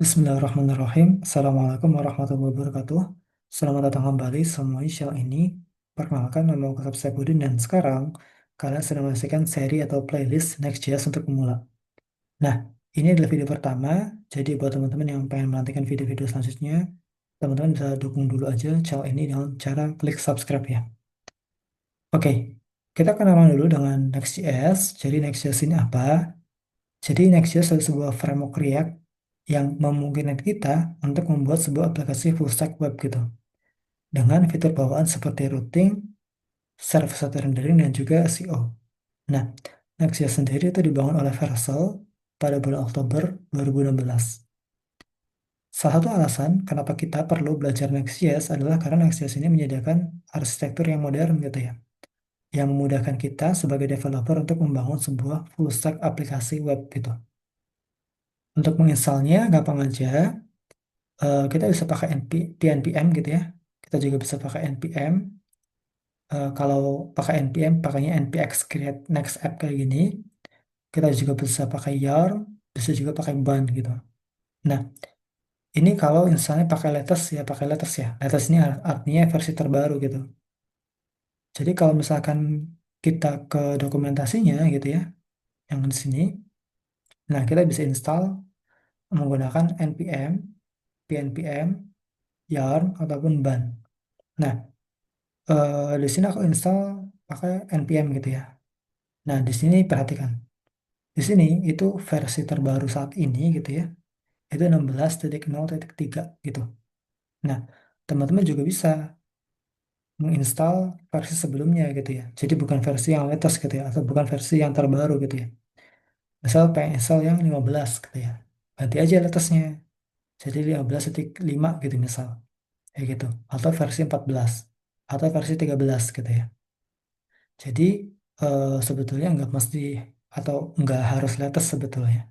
Bismillahirrahmanirrahim. Assalamualaikum warahmatullahi wabarakatuh. Selamat datang kembali semua di channel ini. Perkenalkan, nama aku Sapsabudin dan sekarang kalian sedang menyaksikan seri atau playlist Next.js untuk pemula. Nah, ini adalah video pertama, jadi buat teman-teman yang pengen menantikan video-video selanjutnya, teman-teman bisa dukung dulu aja channel ini dengan cara klik subscribe ya. Oke, kita kenalan dulu dengan Next.js. Jadi Next.js ini apa? Jadi Next.js adalah sebuah framework React yang memungkinkan kita untuk membuat sebuah aplikasi full stack web gitu. Dengan fitur bawaan seperti routing, server-side rendering, dan juga SEO. Nah, Next.js sendiri itu dibangun oleh Vercel pada bulan Oktober 2016. Salah satu alasan kenapa kita perlu belajar Next.js adalah karena Next.js ini menyediakan arsitektur yang modern gitu ya, yang memudahkan kita sebagai developer untuk membangun sebuah full stack aplikasi web gitu. Untuk menginstalnya gampang aja. Kita bisa pakai npm gitu ya. Kita juga bisa pakai npm. Kalau pakai npm, pakainya npx create next app kayak gini. Kita juga bisa pakai yarn, bisa juga pakai bun gitu. Nah, ini kalau misalnya pakai latest ya, pakai latest ya. Latest ini artinya versi terbaru gitu. Jadi kalau misalkan kita ke dokumentasinya gitu ya, yang di sini, nah kita bisa install menggunakan npm, pnpm, yarn ataupun bun. Nah, di sini aku install pakai npm gitu ya. Nah, di sini perhatikan. Di sini itu versi terbaru saat ini gitu ya. Itu 16.0.3 gitu. Nah, teman-teman juga bisa menginstal versi sebelumnya gitu ya. Jadi bukan versi yang latest gitu ya, atau bukan versi yang terbaru gitu ya. Misal pengen install yang 15 gitu ya. Ganti aja latestnya. Jadi 15.5 gitu misal. Kayak gitu. Atau versi 14. Atau versi 13 gitu ya. Jadi sebetulnya nggak mesti atau nggak harus latest sebetulnya.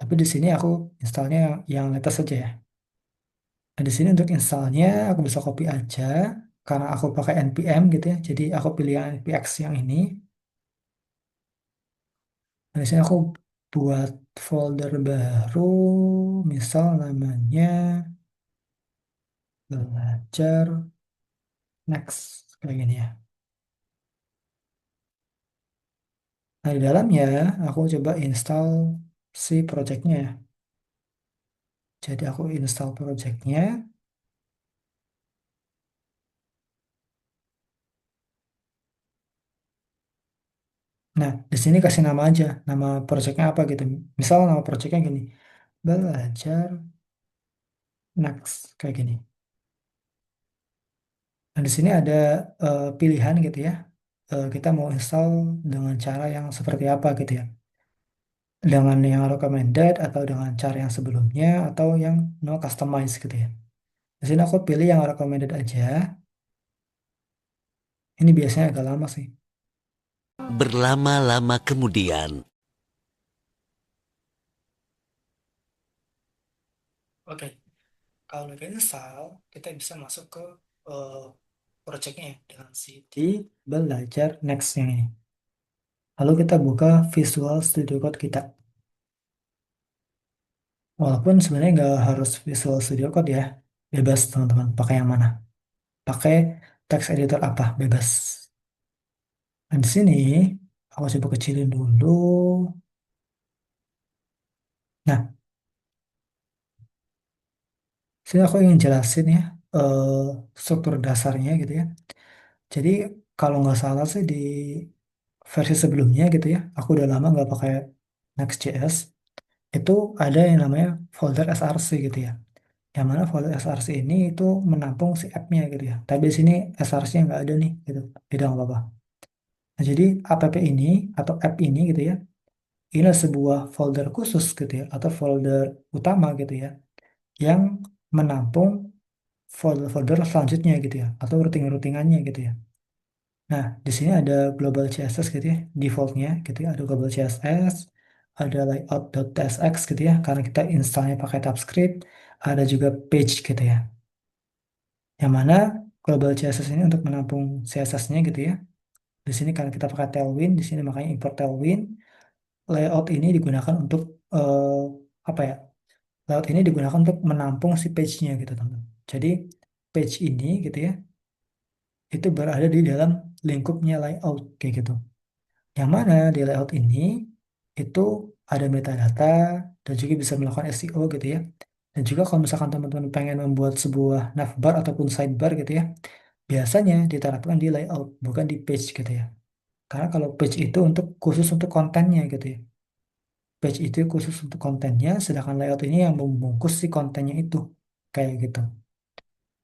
Tapi di sini aku installnya yang latest saja ya. Nah, di sini untuk installnya aku bisa copy aja karena aku pakai npm gitu ya. Jadi aku pilih yang npx yang ini. Nah, di sini aku buat folder baru, misal namanya belajar next kayak gini ya. Nah, di dalamnya aku coba install si projectnya ya. Jadi aku install projectnya. Nah, di sini kasih nama aja, nama projectnya apa gitu. Misal nama projectnya gini, belajar next kayak gini. Nah, di sini ada pilihan gitu ya. Kita mau install dengan cara yang seperti apa gitu ya. Dengan yang recommended atau dengan cara yang sebelumnya atau yang no customize gitu ya. Di sini aku pilih yang recommended aja. Ini biasanya agak lama sih. Berlama-lama kemudian, Oke, kalau udah install, kita bisa masuk ke eh, projectnya ya, dengan cd belajar next yang ini. Lalu kita buka Visual Studio Code kita. Walaupun sebenarnya nggak harus Visual Studio Code ya. Bebas teman-teman, pakai yang mana. Pakai text editor apa, bebas. Dan di sini, aku coba kecilin dulu. Nah, sini aku ingin jelasin ya, eh, struktur dasarnya gitu ya. Jadi, kalau nggak salah sih di versi sebelumnya gitu ya, aku udah lama nggak pakai Next.js, itu ada yang namanya folder src gitu ya. Yang mana folder src ini itu menampung si app-nya gitu ya. Tapi di sini src-nya nggak ada nih gitu. Tidak apa-apa. Nah, jadi app ini atau app ini gitu ya, ini sebuah folder khusus gitu ya, atau folder utama gitu ya, yang menampung folder-folder selanjutnya gitu ya, atau routing-routingannya gitu ya. Nah, di sini ada global CSS gitu ya, defaultnya gitu ya, ada global CSS, ada layout.tsx gitu ya, karena kita installnya pakai TypeScript, ada juga page gitu ya. Yang mana global CSS ini untuk menampung CSS-nya gitu ya. Di sini karena kita pakai Tailwind, di sini makanya import Tailwind. Layout ini digunakan untuk apa ya? Layout ini digunakan untuk menampung si page-nya gitu teman-teman. Jadi page ini gitu ya, itu berada di dalam lingkupnya layout kayak gitu. Yang mana di layout ini itu ada metadata dan juga bisa melakukan SEO gitu ya. Dan juga kalau misalkan teman-teman pengen membuat sebuah navbar ataupun sidebar gitu ya, biasanya diterapkan di layout, bukan di page gitu ya. Karena kalau page itu untuk khusus untuk kontennya gitu ya. Page itu khusus untuk kontennya, sedangkan layout ini yang membungkus si kontennya itu. Kayak gitu.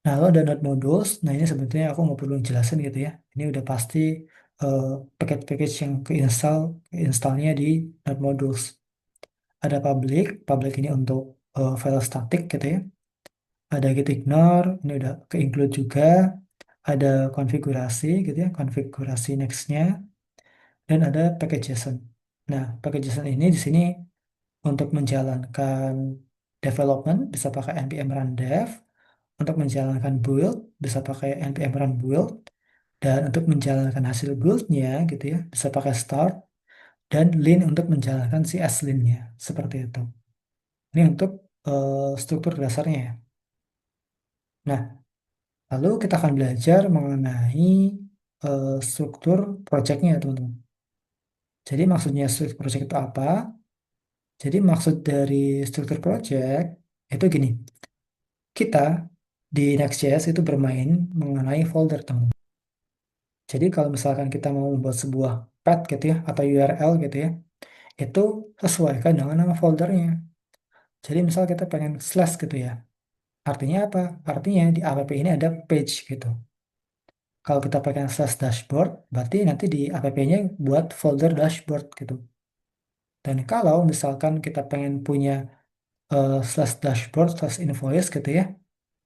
Nah, lo ada Node Modules. Nah, ini sebetulnya aku nggak perlu jelasin gitu ya. Ini udah pasti eh, package-package yang keinstallnya di Node Modules. Ada public ini untuk file static gitu ya. Ada git ignore, ini udah ke-include juga. Ada konfigurasi gitu ya, konfigurasi next-nya. Dan ada package JSON. Nah, package JSON ini di sini untuk menjalankan development bisa pakai npm run dev, untuk menjalankan build bisa pakai npm run build, dan untuk menjalankan hasil buildnya gitu ya bisa pakai start, dan lean untuk menjalankan si slinnya seperti itu. Ini untuk struktur dasarnya ya. Nah, lalu kita akan belajar mengenai struktur projectnya ya teman-teman. Jadi maksudnya struktur project itu apa? Jadi maksud dari struktur project itu gini, kita di Next.js itu bermain mengenai folder teman. Jadi kalau misalkan kita mau membuat sebuah path gitu ya atau URL gitu ya, itu sesuaikan dengan nama foldernya. Jadi misal kita pengen slash gitu ya, artinya apa? Artinya di app ini ada page gitu. Kalau kita pakai slash dashboard, berarti nanti di app-nya buat folder dashboard gitu. Dan kalau misalkan kita pengen punya slash dashboard slash invoice gitu ya,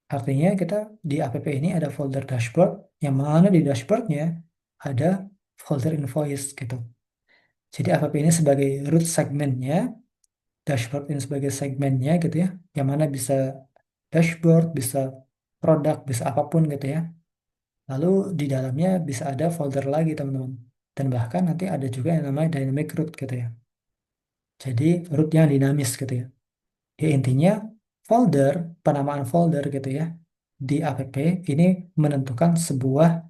artinya kita di app ini ada folder dashboard, yang mana di dashboardnya ada folder invoice gitu. Jadi app ini sebagai root segmentnya, dashboard ini sebagai segmennya gitu ya, yang mana bisa dashboard, bisa produk, bisa apapun gitu ya. Lalu di dalamnya bisa ada folder lagi teman-teman. Dan bahkan nanti ada juga yang namanya dynamic root gitu ya. Jadi root yang dinamis gitu ya. Ya intinya folder, penamaan folder gitu ya di app ini menentukan sebuah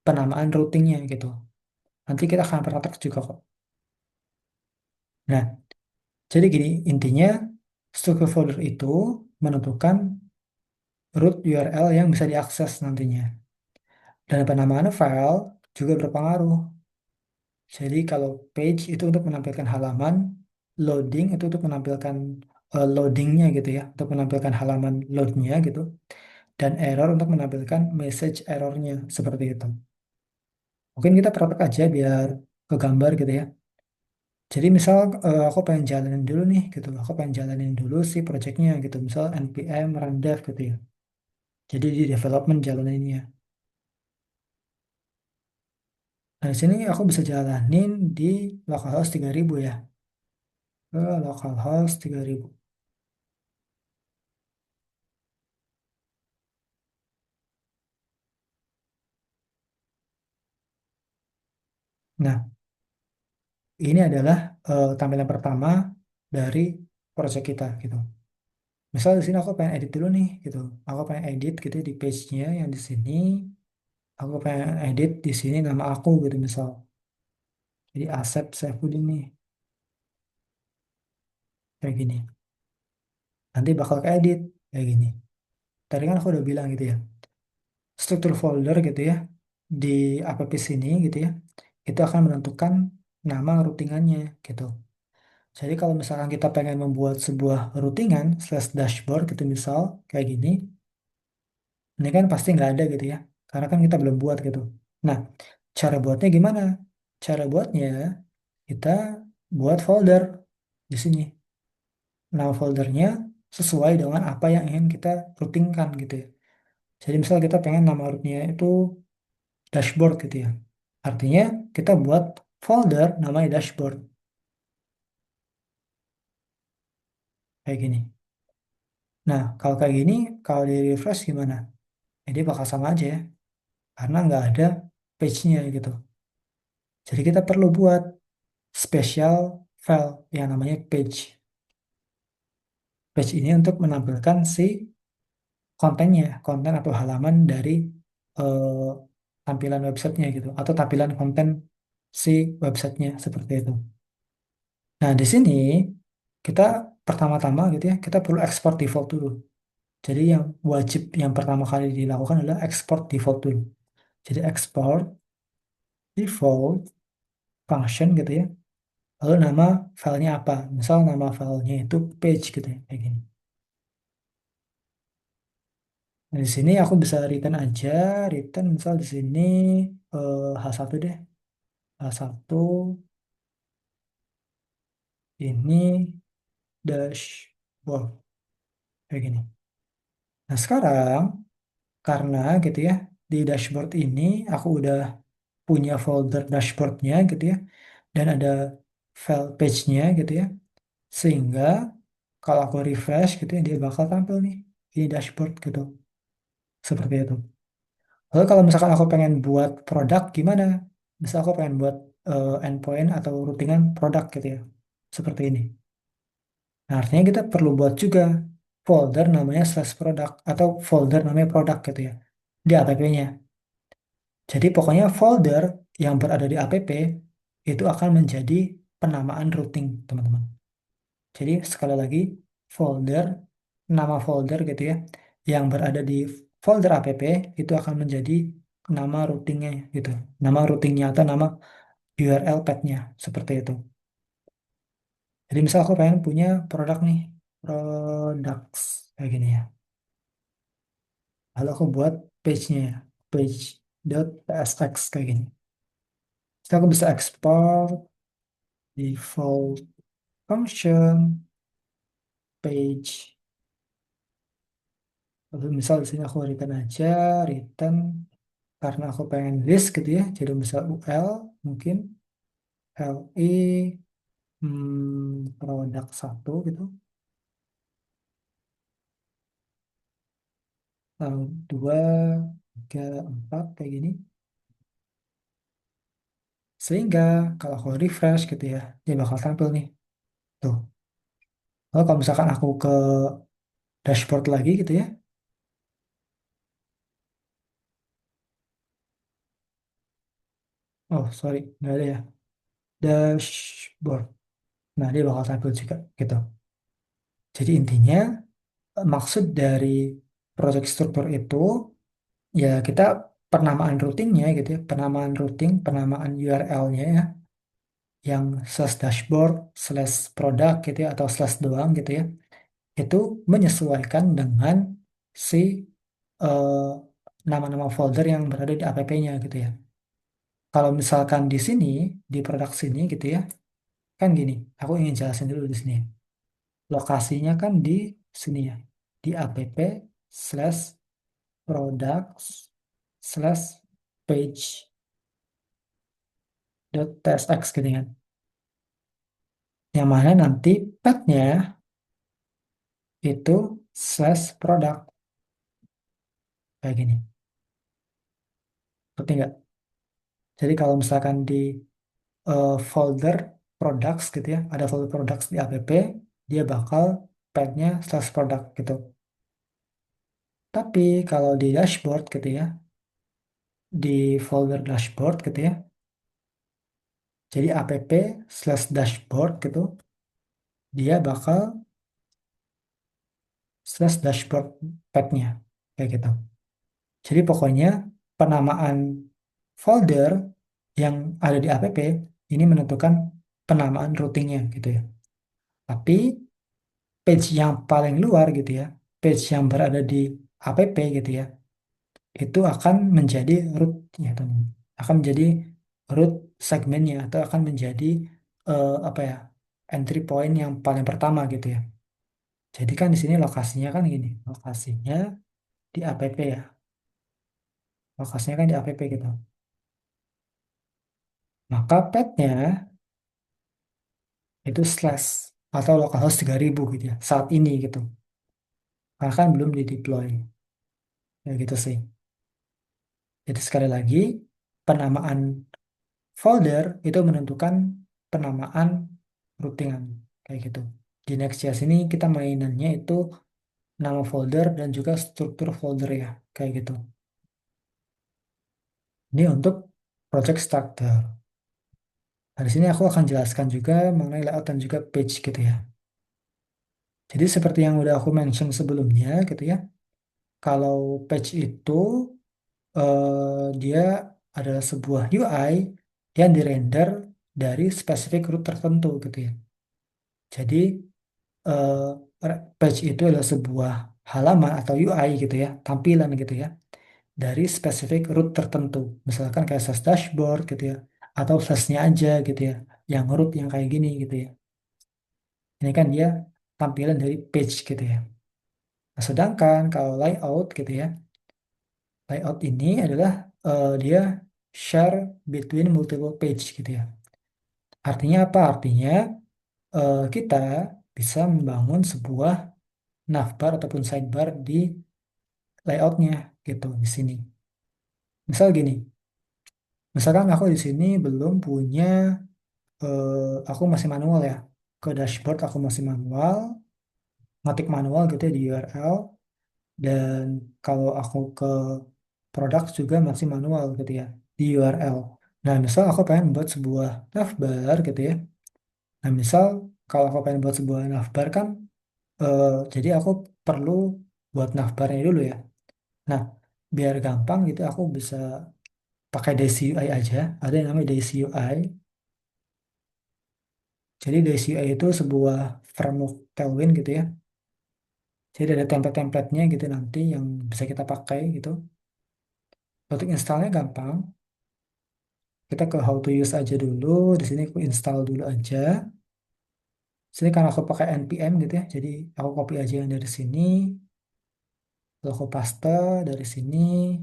penamaan routingnya gitu. Nanti kita akan praktek juga kok. Nah, jadi gini, intinya struktur folder itu menentukan root URL yang bisa diakses nantinya. Dan penamaan file juga berpengaruh. Jadi kalau page itu untuk menampilkan halaman, loading itu untuk menampilkan loadingnya gitu ya, untuk menampilkan halaman loadnya gitu. Dan error untuk menampilkan message errornya seperti itu. Mungkin kita praktek aja biar kegambar gitu ya. Jadi misal aku pengen jalanin dulu nih gitu, aku pengen jalanin dulu si projectnya gitu, misal npm run dev gitu ya. Jadi di development jalaninnya. Nah di sini aku bisa jalanin di localhost 3000 ya, ke localhost 3000. Nah ini adalah tampilan pertama dari project kita gitu. Misal di sini aku pengen edit dulu nih gitu, aku pengen edit gitu di page-nya yang di sini. Aku pengen edit di sini nama aku gitu misal. Jadi Asep Saifuddin nih, kayak gini. Nanti bakal keedit kayak gini. Tadi kan aku udah bilang gitu ya. Struktur folder gitu ya di app sini gitu ya. Itu akan menentukan nama routingannya gitu. Jadi kalau misalkan kita pengen membuat sebuah routingan slash dashboard gitu misal kayak gini, ini kan pasti nggak ada gitu ya. Karena kan kita belum buat gitu. Nah, cara buatnya gimana? Cara buatnya kita buat folder di sini. Nama foldernya sesuai dengan apa yang ingin kita routingkan gitu ya. Jadi misal kita pengen nama rootnya itu dashboard gitu ya. Artinya kita buat folder namanya dashboard kayak gini. Nah kalau kayak gini, kalau di refresh gimana? Jadi bakal sama aja ya, karena nggak ada page-nya gitu. Jadi kita perlu buat special file yang namanya page. Page ini untuk menampilkan si kontennya, konten atau halaman dari eh, tampilan websitenya gitu, atau tampilan konten si websitenya seperti itu. Nah, di sini kita pertama-tama gitu ya, kita perlu export default dulu. Jadi yang wajib yang pertama kali dilakukan adalah export default dulu. Jadi export default function gitu ya. Lalu nama filenya apa? Misal nama filenya itu page gitu ya, kayak gini. Nah, di sini aku bisa return aja, return misal di sini H1 deh. H1 ini dashboard kayak gini. Nah, sekarang karena gitu ya, di dashboard ini aku udah punya folder dashboardnya gitu ya, dan ada file page-nya gitu ya, sehingga kalau aku refresh gitu ya, dia bakal tampil nih di dashboard gitu, seperti itu. Lalu kalau misalkan aku pengen buat produk gimana? Misal aku pengen buat endpoint atau routingan produk gitu ya, seperti ini. Nah, artinya kita perlu buat juga folder namanya slash product atau folder namanya produk gitu ya, di app-nya. Jadi pokoknya folder yang berada di app itu akan menjadi penamaan routing, teman-teman. Jadi sekali lagi, folder, nama folder gitu ya, yang berada di folder app itu akan menjadi nama routingnya gitu. Nama routingnya atau nama URL path-nya, seperti itu. Jadi misal aku pengen punya produk nih, products, kayak gini ya. Lalu aku buat page-nya, page.tsx kayak gini. Jadi aku bisa ekspor default function page. Lalu misal di sini aku return aja, return karena aku pengen list gitu ya. Jadi misal UL mungkin LI produk satu gitu. Lalu dua, tiga, empat kayak gini. Sehingga kalau aku refresh gitu ya, dia bakal tampil nih. Tuh. Lalu kalau misalkan aku ke dashboard lagi gitu ya. Oh sorry, nggak ada ya. Dashboard. Nah dia bakal tampil juga gitu. Jadi intinya maksud dari project struktur itu ya kita penamaan routingnya gitu ya, penamaan routing, penamaan URL-nya ya, yang slash dashboard, slash product gitu ya, atau slash doang gitu ya, itu menyesuaikan dengan si eh, nama-nama folder yang berada di app-nya gitu ya. Kalau misalkan di sini, di produk sini gitu ya, kan gini, aku ingin jelasin dulu di sini. Lokasinya kan di sini ya, di app slash products slash page dot tsx gitu kan. Yang mana nanti path-nya itu slash product kayak gini. Ngerti nggak? Jadi kalau misalkan di folder products gitu ya, ada folder products di app, dia bakal path-nya slash product gitu. Tapi kalau di dashboard gitu ya, di folder dashboard gitu ya, jadi app slash dashboard gitu, dia bakal slash dashboard path-nya kayak gitu. Jadi pokoknya penamaan folder yang ada di app ini menentukan penamaan routingnya gitu ya. Tapi page yang paling luar gitu ya, page yang berada di app gitu ya, itu akan menjadi root ya teman. Akan menjadi root segmennya atau akan menjadi apa ya, entry point yang paling pertama gitu ya. Jadi kan di sini lokasinya kan gini, lokasinya di app ya, lokasinya kan di app gitu. Maka path-nya itu slash atau localhost 3000 gitu ya saat ini gitu, karena kan belum di deploy ya gitu sih. Jadi sekali lagi, penamaan folder itu menentukan penamaan routingan kayak gitu. Di Next.js ini kita mainannya itu nama folder dan juga struktur folder ya, kayak gitu. Ini untuk project starter. Nah, di sini aku akan jelaskan juga mengenai layout dan juga page gitu ya. Jadi seperti yang udah aku mention sebelumnya gitu ya, kalau page itu dia adalah sebuah UI yang dirender dari spesifik root tertentu gitu ya. Jadi eh, page itu adalah sebuah halaman atau UI gitu ya, tampilan gitu ya, dari spesifik root tertentu. Misalkan kayak slash dashboard gitu ya, atau slashnya aja gitu ya, yang root yang kayak gini gitu ya. Ini kan dia tampilan dari page gitu ya. Nah, sedangkan kalau layout gitu ya, layout ini adalah dia share between multiple page gitu ya. Artinya apa? Artinya kita bisa membangun sebuah navbar ataupun sidebar di layoutnya gitu di sini. Misal gini, misalkan aku di sini belum punya, aku masih manual ya. Ke dashboard aku masih manual, ngetik manual gitu ya di URL. Dan kalau aku ke produk juga masih manual gitu ya di URL. Nah, misal aku pengen buat sebuah navbar gitu ya. Nah, misal kalau aku pengen buat sebuah navbar kan, jadi aku perlu buat navbarnya dulu ya. Nah, biar gampang gitu aku bisa pakai Daisy UI aja. Ada yang namanya Daisy UI. Jadi Daisy UI itu sebuah framework Tailwind gitu ya. Jadi ada template-templatenya gitu nanti yang bisa kita pakai gitu. Untuk installnya gampang. Kita ke how to use aja dulu. Di sini aku install dulu aja. Sini karena aku pakai npm gitu ya. Jadi aku copy aja yang dari sini. Lalu aku paste dari sini.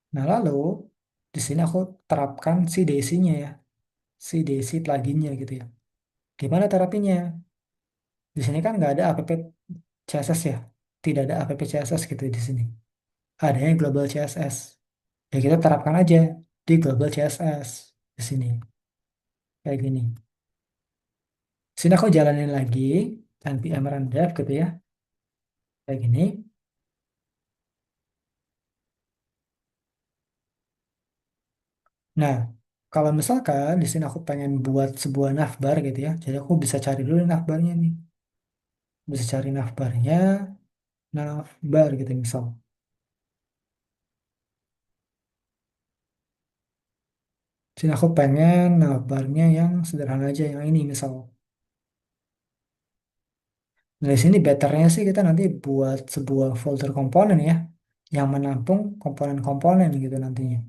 Nah, lalu di sini aku terapkan si Daisy-nya ya. Si Daisy pluginnya gitu ya. Gimana terapinya? Di sini kan nggak ada app CSS ya. Tidak ada app CSS gitu di sini. Adanya global CSS. Ya kita terapkan aja di global CSS di sini. Kayak gini. Sini aku jalanin lagi npm run dev gitu ya. Kayak gini. Nah, kalau misalkan di sini aku pengen buat sebuah navbar gitu ya. Jadi aku bisa cari dulu navbarnya nih. Bisa cari navbarnya, navbar gitu misal. Sini aku pengen navbarnya yang sederhana aja, yang ini misal. Nah, di sini betternya sih kita nanti buat sebuah folder komponen ya, yang menampung komponen-komponen gitu nantinya.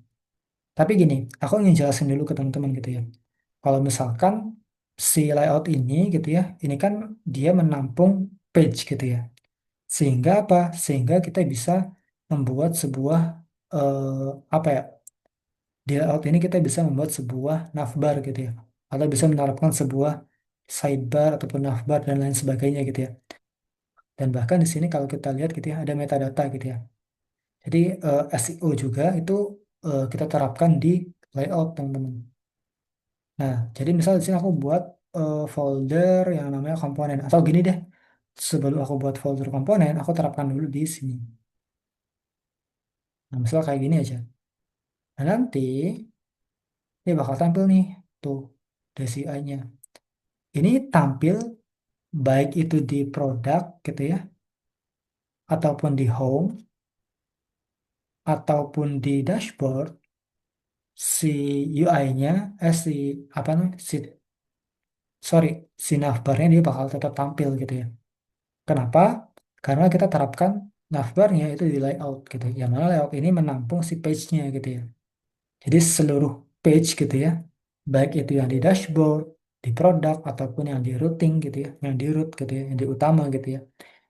Tapi gini, aku ingin jelasin dulu ke teman-teman gitu ya. Kalau misalkan si layout ini gitu ya, ini kan dia menampung page gitu ya. Sehingga apa? Sehingga kita bisa membuat sebuah, apa ya? Di layout ini kita bisa membuat sebuah navbar gitu ya. Atau bisa menerapkan sebuah sidebar ataupun navbar dan lain sebagainya gitu ya. Dan bahkan di sini kalau kita lihat gitu ya, ada metadata gitu ya. Jadi SEO juga itu kita terapkan di layout teman-teman. Nah, jadi misal di sini aku buat folder yang namanya komponen. Atau gini deh, sebelum aku buat folder komponen, aku terapkan dulu di sini. Nah, misal kayak gini aja. Nah, nanti ini bakal tampil nih, tuh, DCI-nya. Ini tampil baik itu di produk gitu ya, ataupun di home, ataupun di dashboard, si UI-nya, si apa namanya, sorry, si navbarnya dia bakal tetap tampil gitu ya. Kenapa? Karena kita terapkan navbarnya itu di layout gitu. Yang mana layout ini menampung si page-nya gitu ya. Jadi seluruh page gitu ya, baik itu yang di dashboard, di produk ataupun yang di routing gitu ya, yang di root gitu ya, yang di utama gitu ya,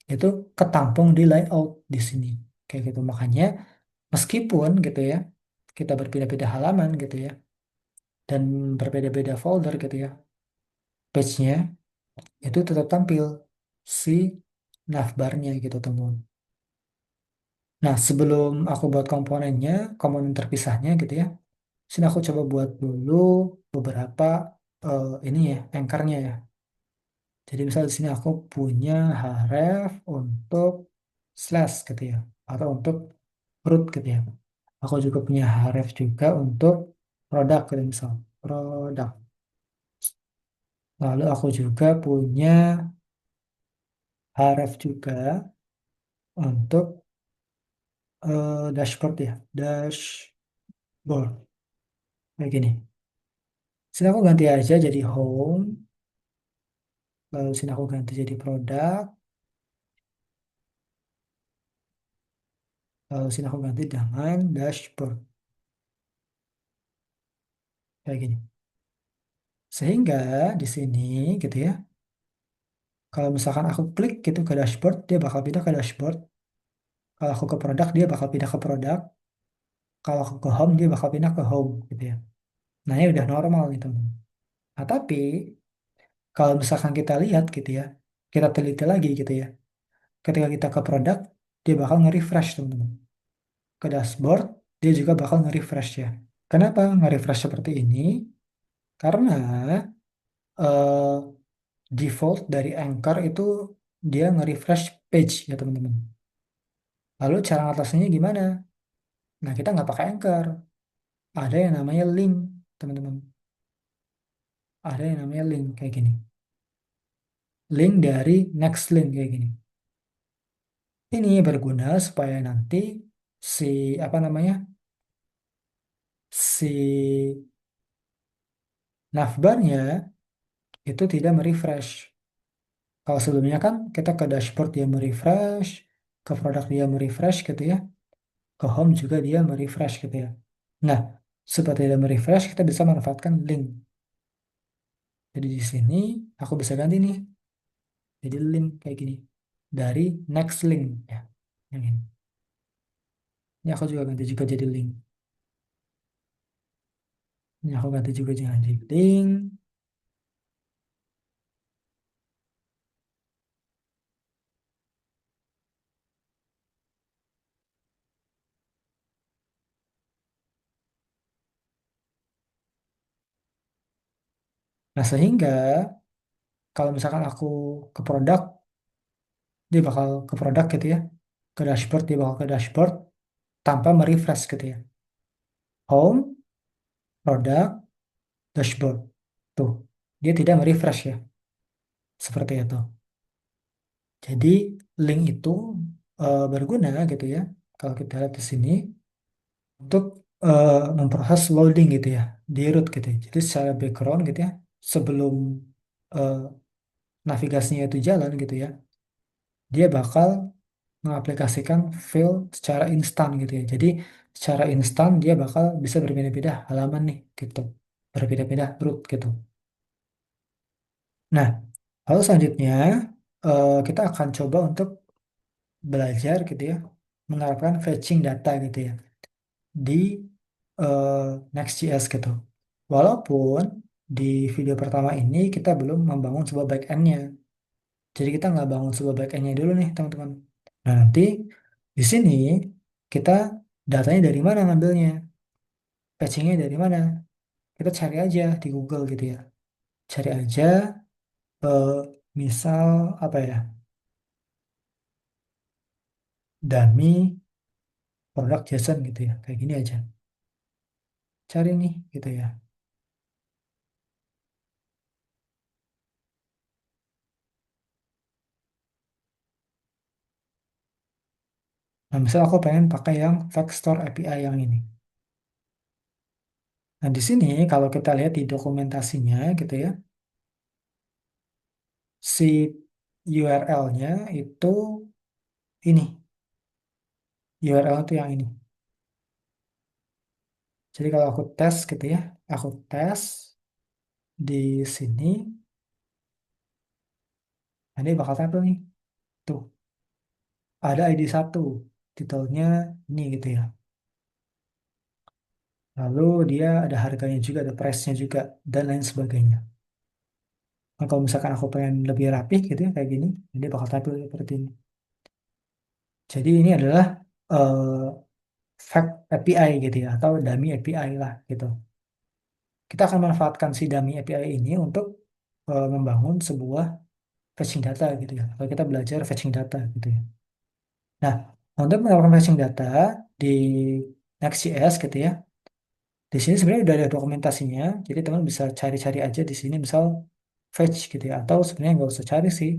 itu ketampung di layout di sini. Kayak gitu. Makanya meskipun gitu ya, kita berbeda-beda halaman gitu ya, dan berbeda-beda folder gitu ya, page-nya itu tetap tampil si navbarnya gitu teman. Nah, sebelum aku buat komponennya, komponen terpisahnya gitu ya. Sini aku coba buat dulu beberapa. ini ya, anchornya ya. Jadi misal di sini aku punya href untuk slash gitu ya, atau untuk root gitu ya. Aku juga punya href juga untuk produk gitu misal produk. Lalu aku juga punya href juga untuk dashboard ya, dashboard kayak gini. Sini aku ganti aja jadi home, lalu sini aku ganti jadi produk, lalu sini aku ganti dengan dashboard kayak gini. Sehingga di sini gitu ya, kalau misalkan aku klik gitu ke dashboard, dia bakal pindah ke dashboard. Kalau aku ke produk, dia bakal pindah ke produk. Kalau aku ke home, dia bakal pindah ke home gitu ya. Nah, ini udah normal nih teman. Nah, tapi kalau misalkan kita lihat gitu ya, kita teliti lagi gitu ya. Ketika kita ke produk, dia bakal nge-refresh teman-teman. Ke dashboard, dia juga bakal nge-refresh ya. Kenapa nge-refresh seperti ini? Karena eh, default dari Anchor itu dia nge-refresh page ya teman-teman. Lalu cara ngatasinnya gimana? Nah, kita nggak pakai Anchor. Ada yang namanya link, teman-teman. Ada yang namanya link kayak gini. Link dari next link kayak gini. Ini berguna supaya nanti si apa namanya? Si navbarnya itu tidak merefresh. Kalau sebelumnya kan kita ke dashboard dia merefresh, ke produk dia merefresh gitu ya, ke home juga dia merefresh gitu ya. Nah, supaya tidak merefresh kita bisa manfaatkan link. Jadi di sini aku bisa ganti nih jadi link kayak gini dari next link ya. Yang ini. Ini aku juga ganti juga jadi link. Ini aku ganti juga jadi link. Nah, sehingga kalau misalkan aku ke produk, dia bakal ke produk gitu ya. Ke dashboard, dia bakal ke dashboard tanpa merefresh gitu ya. Home, produk, dashboard. Tuh, dia tidak merefresh ya. Seperti itu. Jadi, link itu berguna gitu ya. Kalau kita lihat di sini, untuk memproses loading gitu ya. Di root gitu ya. Jadi, secara background gitu ya. Sebelum eh, navigasinya itu jalan gitu ya. Dia bakal mengaplikasikan file secara instan gitu ya. Jadi secara instan dia bakal bisa berpindah-pindah halaman nih gitu. Berpindah-pindah root gitu. Nah, lalu selanjutnya kita akan coba untuk belajar gitu ya, menerapkan fetching data gitu ya di eh, Next.js gitu. Walaupun di video pertama ini kita belum membangun sebuah backend-nya. Jadi kita nggak bangun sebuah backend-nya dulu nih teman-teman. Nah, nanti di sini kita datanya dari mana ngambilnya, patchingnya dari mana. Kita cari aja di Google gitu ya. Cari aja eh, misal apa ya, dummy produk JSON gitu ya. Kayak gini aja. Cari nih gitu ya. Nah, misal aku pengen pakai yang Vector API yang ini. Nah, di sini kalau kita lihat di dokumentasinya gitu ya, si URL-nya itu ini. URL itu yang ini. Jadi kalau aku tes gitu ya, aku tes di sini, nanti bakal tampil nih. Tuh, ada ID satu, titelnya ini gitu ya. Lalu dia ada harganya juga, ada price-nya juga, dan lain sebagainya. Nah, kalau misalkan aku pengen lebih rapih gitu ya, kayak gini, ini bakal tampil seperti ini. Jadi ini adalah fact API gitu ya, atau dummy API lah gitu. Kita akan manfaatkan si dummy API ini untuk membangun sebuah fetching data gitu ya. Kalau kita belajar fetching data gitu ya. Nah, untuk melakukan fetching data di Next.js gitu ya. Di sini sebenarnya udah ada dokumentasinya, jadi teman bisa cari-cari aja di sini, misal fetch gitu ya, atau sebenarnya nggak usah cari sih,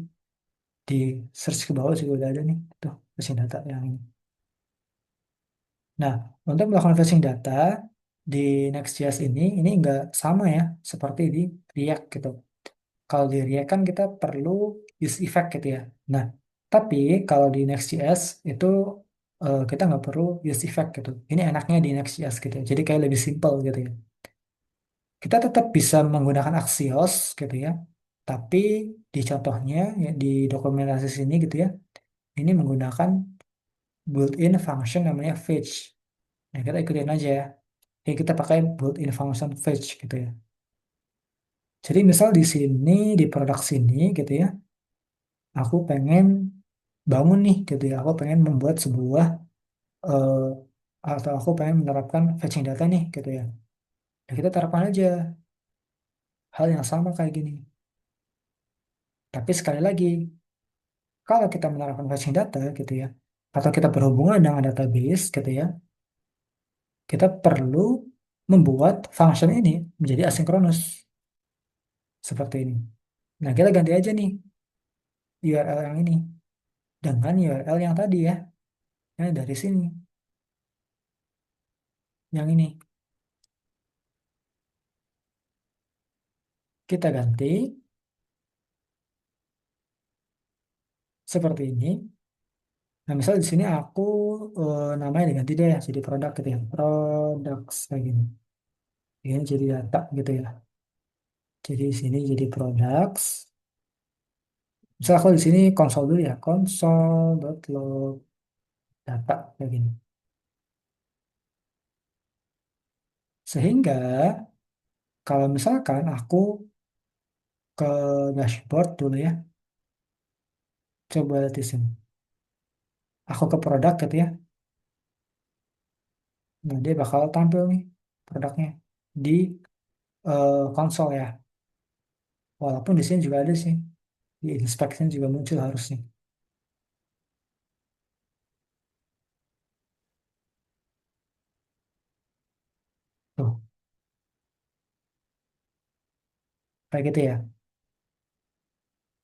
di search ke bawah juga udah ada nih, tuh fetching data yang ini. Nah, untuk melakukan fetching data di Next.js ini nggak sama ya, seperti di React gitu. Kalau di React kan kita perlu use effect gitu ya. Nah, tapi kalau di Next.js itu kita nggak perlu use effect gitu. Ini enaknya di Next.js gitu ya. Jadi kayak lebih simple gitu ya. Kita tetap bisa menggunakan Axios gitu ya. Tapi di contohnya ya, di dokumentasi sini gitu ya, ini menggunakan built-in function namanya fetch. Nah, kita ikutin aja ya. Jadi kita pakai built-in function fetch gitu ya. Jadi misal di sini di produk sini gitu ya, aku pengen bangun nih gitu ya. Aku pengen membuat sebuah eh, atau aku pengen menerapkan fetching data nih gitu ya. Nah, kita terapkan aja hal yang sama kayak gini. Tapi sekali lagi, kalau kita menerapkan fetching data gitu ya, atau kita berhubungan dengan database gitu ya, kita perlu membuat function ini menjadi asinkronus seperti ini. Nah, kita ganti aja nih URL yang ini dengan URL yang tadi ya, yang dari sini, yang ini. Kita ganti seperti ini. Nah, misal di sini aku namanya diganti deh jadi produk gitu ya, products kayak gini. Ini jadi data gitu ya. Jadi di sini jadi products. Misal aku di sini konsol dulu ya, console.log data kayak gini. Sehingga kalau misalkan aku ke dashboard dulu ya, coba lihat di sini. Aku ke produk gitu ya. Nah, dia bakal tampil nih produknya di konsol ya. Walaupun di sini juga ada sih. Di inspection juga muncul harusnya. Tuh, kayak gitu ya.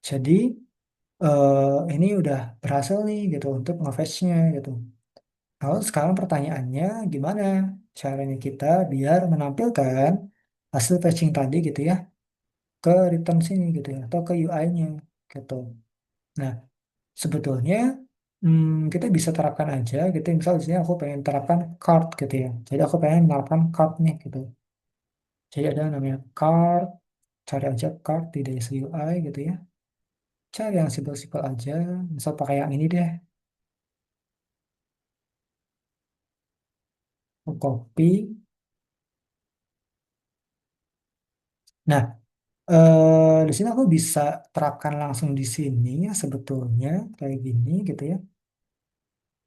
Jadi ini udah berhasil nih gitu untuk nge-fetch-nya gitu. Lalu sekarang pertanyaannya gimana caranya kita biar menampilkan hasil fetching tadi gitu ya ke return sini gitu ya atau ke UI-nya gitu. Nah, sebetulnya kita bisa terapkan aja gitu. Misal di sini aku pengen terapkan card gitu ya. Jadi aku pengen menerapkan card nih gitu. Jadi ada namanya card, cari aja card di DS UI gitu ya. Cari yang simpel-simpel aja. Misal pakai yang ini deh. Aku copy. Nah, di sini aku bisa terapkan langsung di sini ya sebetulnya kayak gini gitu ya.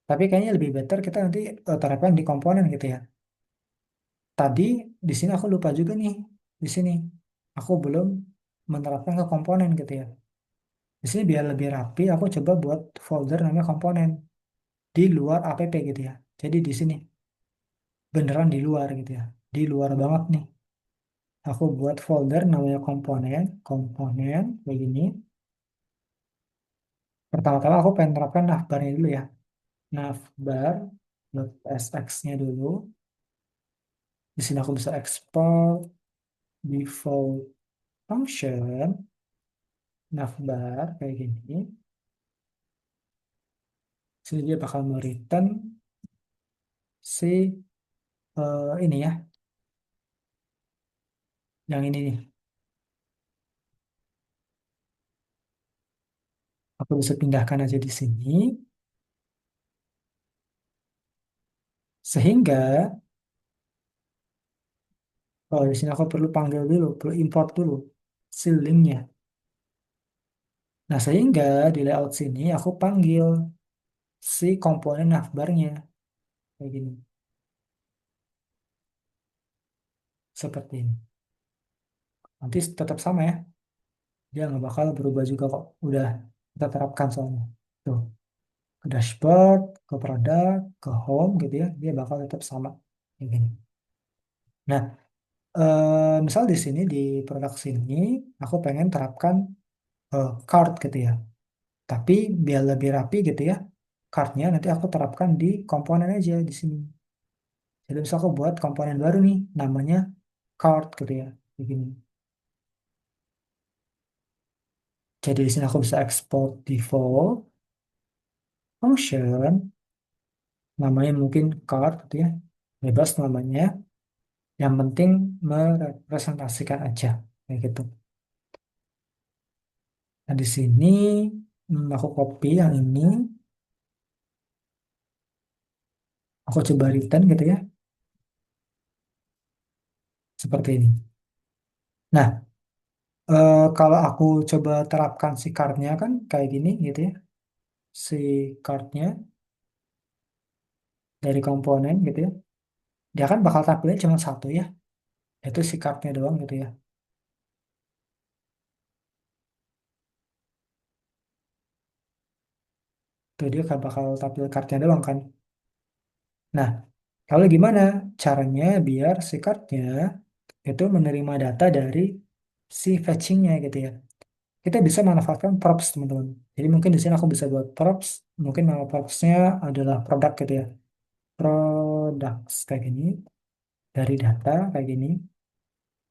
Tapi kayaknya lebih better kita nanti terapkan di komponen gitu ya. Tadi di sini aku lupa juga nih di sini aku belum menerapkan ke komponen gitu ya. Di sini biar lebih rapi aku coba buat folder namanya komponen di luar app gitu ya. Jadi di sini beneran di luar gitu ya. Di luar banget nih. Aku buat folder namanya komponen, komponen kayak gini. Pertama-tama aku pengen terapkan navbarnya dulu ya. Navbar .sx-nya dulu. Di sini aku bisa ekspor default function navbar kayak gini. Sini dia bakal return si ini ya, yang ini nih. Aku bisa pindahkan aja di sini. Sehingga oh di sini aku perlu panggil dulu, perlu import dulu si linknya. Nah sehingga di layout sini aku panggil si komponen navbarnya kayak gini, seperti ini. nanti tetap sama ya. Dia nggak bakal berubah juga kok. Udah kita terapkan soalnya. Tuh, ke dashboard, ke produk, ke home gitu ya, dia bakal tetap sama. Kayak gini. Nah, misal di sini di produk sini, aku pengen terapkan card gitu ya. Tapi biar lebih rapi gitu ya, cardnya nanti aku terapkan di komponen aja di sini. Jadi misal aku buat komponen baru nih, namanya card gitu ya. Begini. Jadi di sini aku bisa export default function, namanya mungkin card gitu ya. Bebas namanya, yang penting merepresentasikan aja. Kayak gitu. Nah di sini aku copy yang ini, aku coba return gitu ya, seperti ini. Nah, kalau aku coba terapkan si card-nya kan kayak gini gitu ya, si card-nya dari komponen gitu ya, dia kan bakal tampilnya cuma satu ya, itu si card-nya doang gitu ya. Tuh dia kan bakal tampil card-nya doang kan. Nah, kalau gimana caranya biar si card-nya itu menerima data dari si fetching-nya gitu ya. Kita bisa manfaatkan props teman-teman. Jadi mungkin di sini aku bisa buat props, mungkin nama propsnya adalah produk gitu ya. Products kayak gini, dari data kayak gini.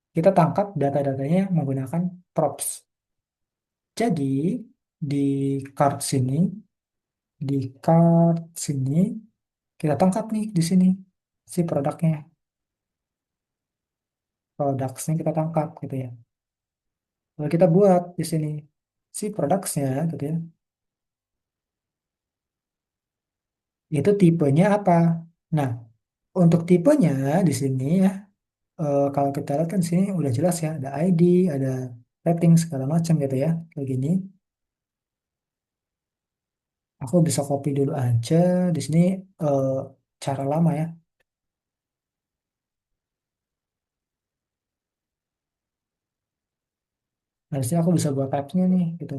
Kita tangkap data-datanya menggunakan props. Jadi di card sini, di card sini kita tangkap nih di sini si produknya, productsnya kita tangkap gitu ya. Lalu kita buat di sini si productsnya gitu ya. Itu tipenya apa? Nah, untuk tipenya di sini ya, kalau kita lihat kan di sini udah jelas ya, ada ID, ada rating segala macam gitu ya, kayak gini. Aku bisa copy dulu aja di sini eh, cara lama ya. Nah, di sini aku bisa buat tabnya nih gitu.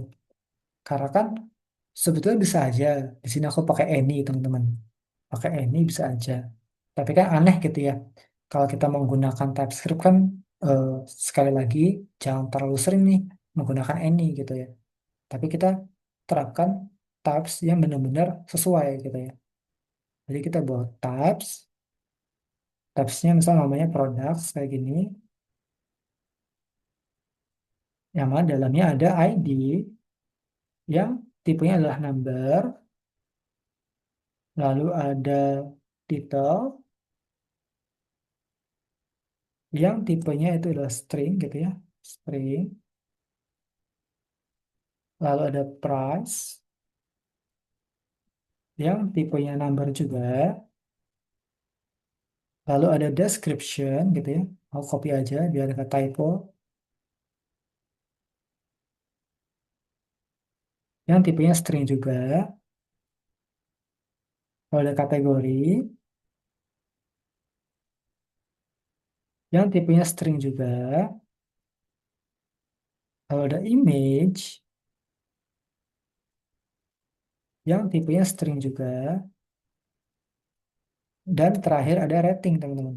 Karena kan sebetulnya bisa aja di sini aku pakai any teman-teman, pakai any bisa aja. Tapi kan aneh gitu ya. Kalau kita menggunakan TypeScript kan eh, sekali lagi jangan terlalu sering nih menggunakan any gitu ya. Tapi kita terapkan types yang benar-benar sesuai gitu ya. Jadi kita buat types, typesnya misal namanya products kayak gini, yang mana dalamnya ada ID yang tipenya adalah number, lalu ada title yang tipenya itu adalah string gitu ya, string, lalu ada price yang tipenya number juga, lalu ada description gitu ya, aku copy aja biar ada typo, yang tipenya string juga, lalu ada kategori yang tipenya string juga, lalu ada image yang tipenya string juga, dan terakhir ada rating teman-teman.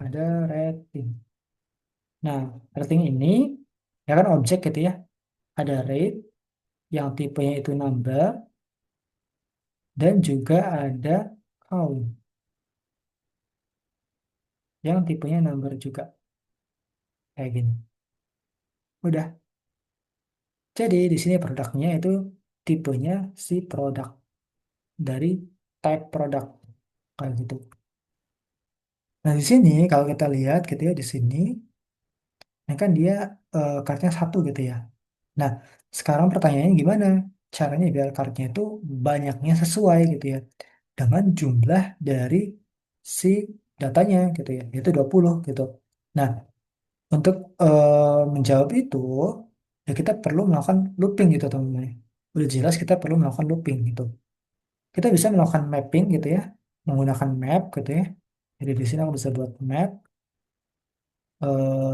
Ada rating. Nah, rating ini ya kan objek gitu ya. Ada rate yang tipenya itu number dan juga ada count yang tipenya number juga kayak gini. Udah. Jadi di sini produknya itu tipenya si produk dari type produk kayak gitu. Nah, di sini kalau kita lihat gitu ya di sini, ini kan dia kartnya satu gitu ya. Nah, sekarang pertanyaannya gimana? Caranya biar kartunya itu banyaknya sesuai gitu ya. Dengan jumlah dari si datanya gitu ya. Itu 20 gitu. Nah, untuk menjawab itu, ya kita perlu melakukan looping gitu teman-teman. Udah jelas kita perlu melakukan looping gitu. Kita bisa melakukan mapping gitu ya. Menggunakan map gitu ya. Jadi di sini aku bisa buat map.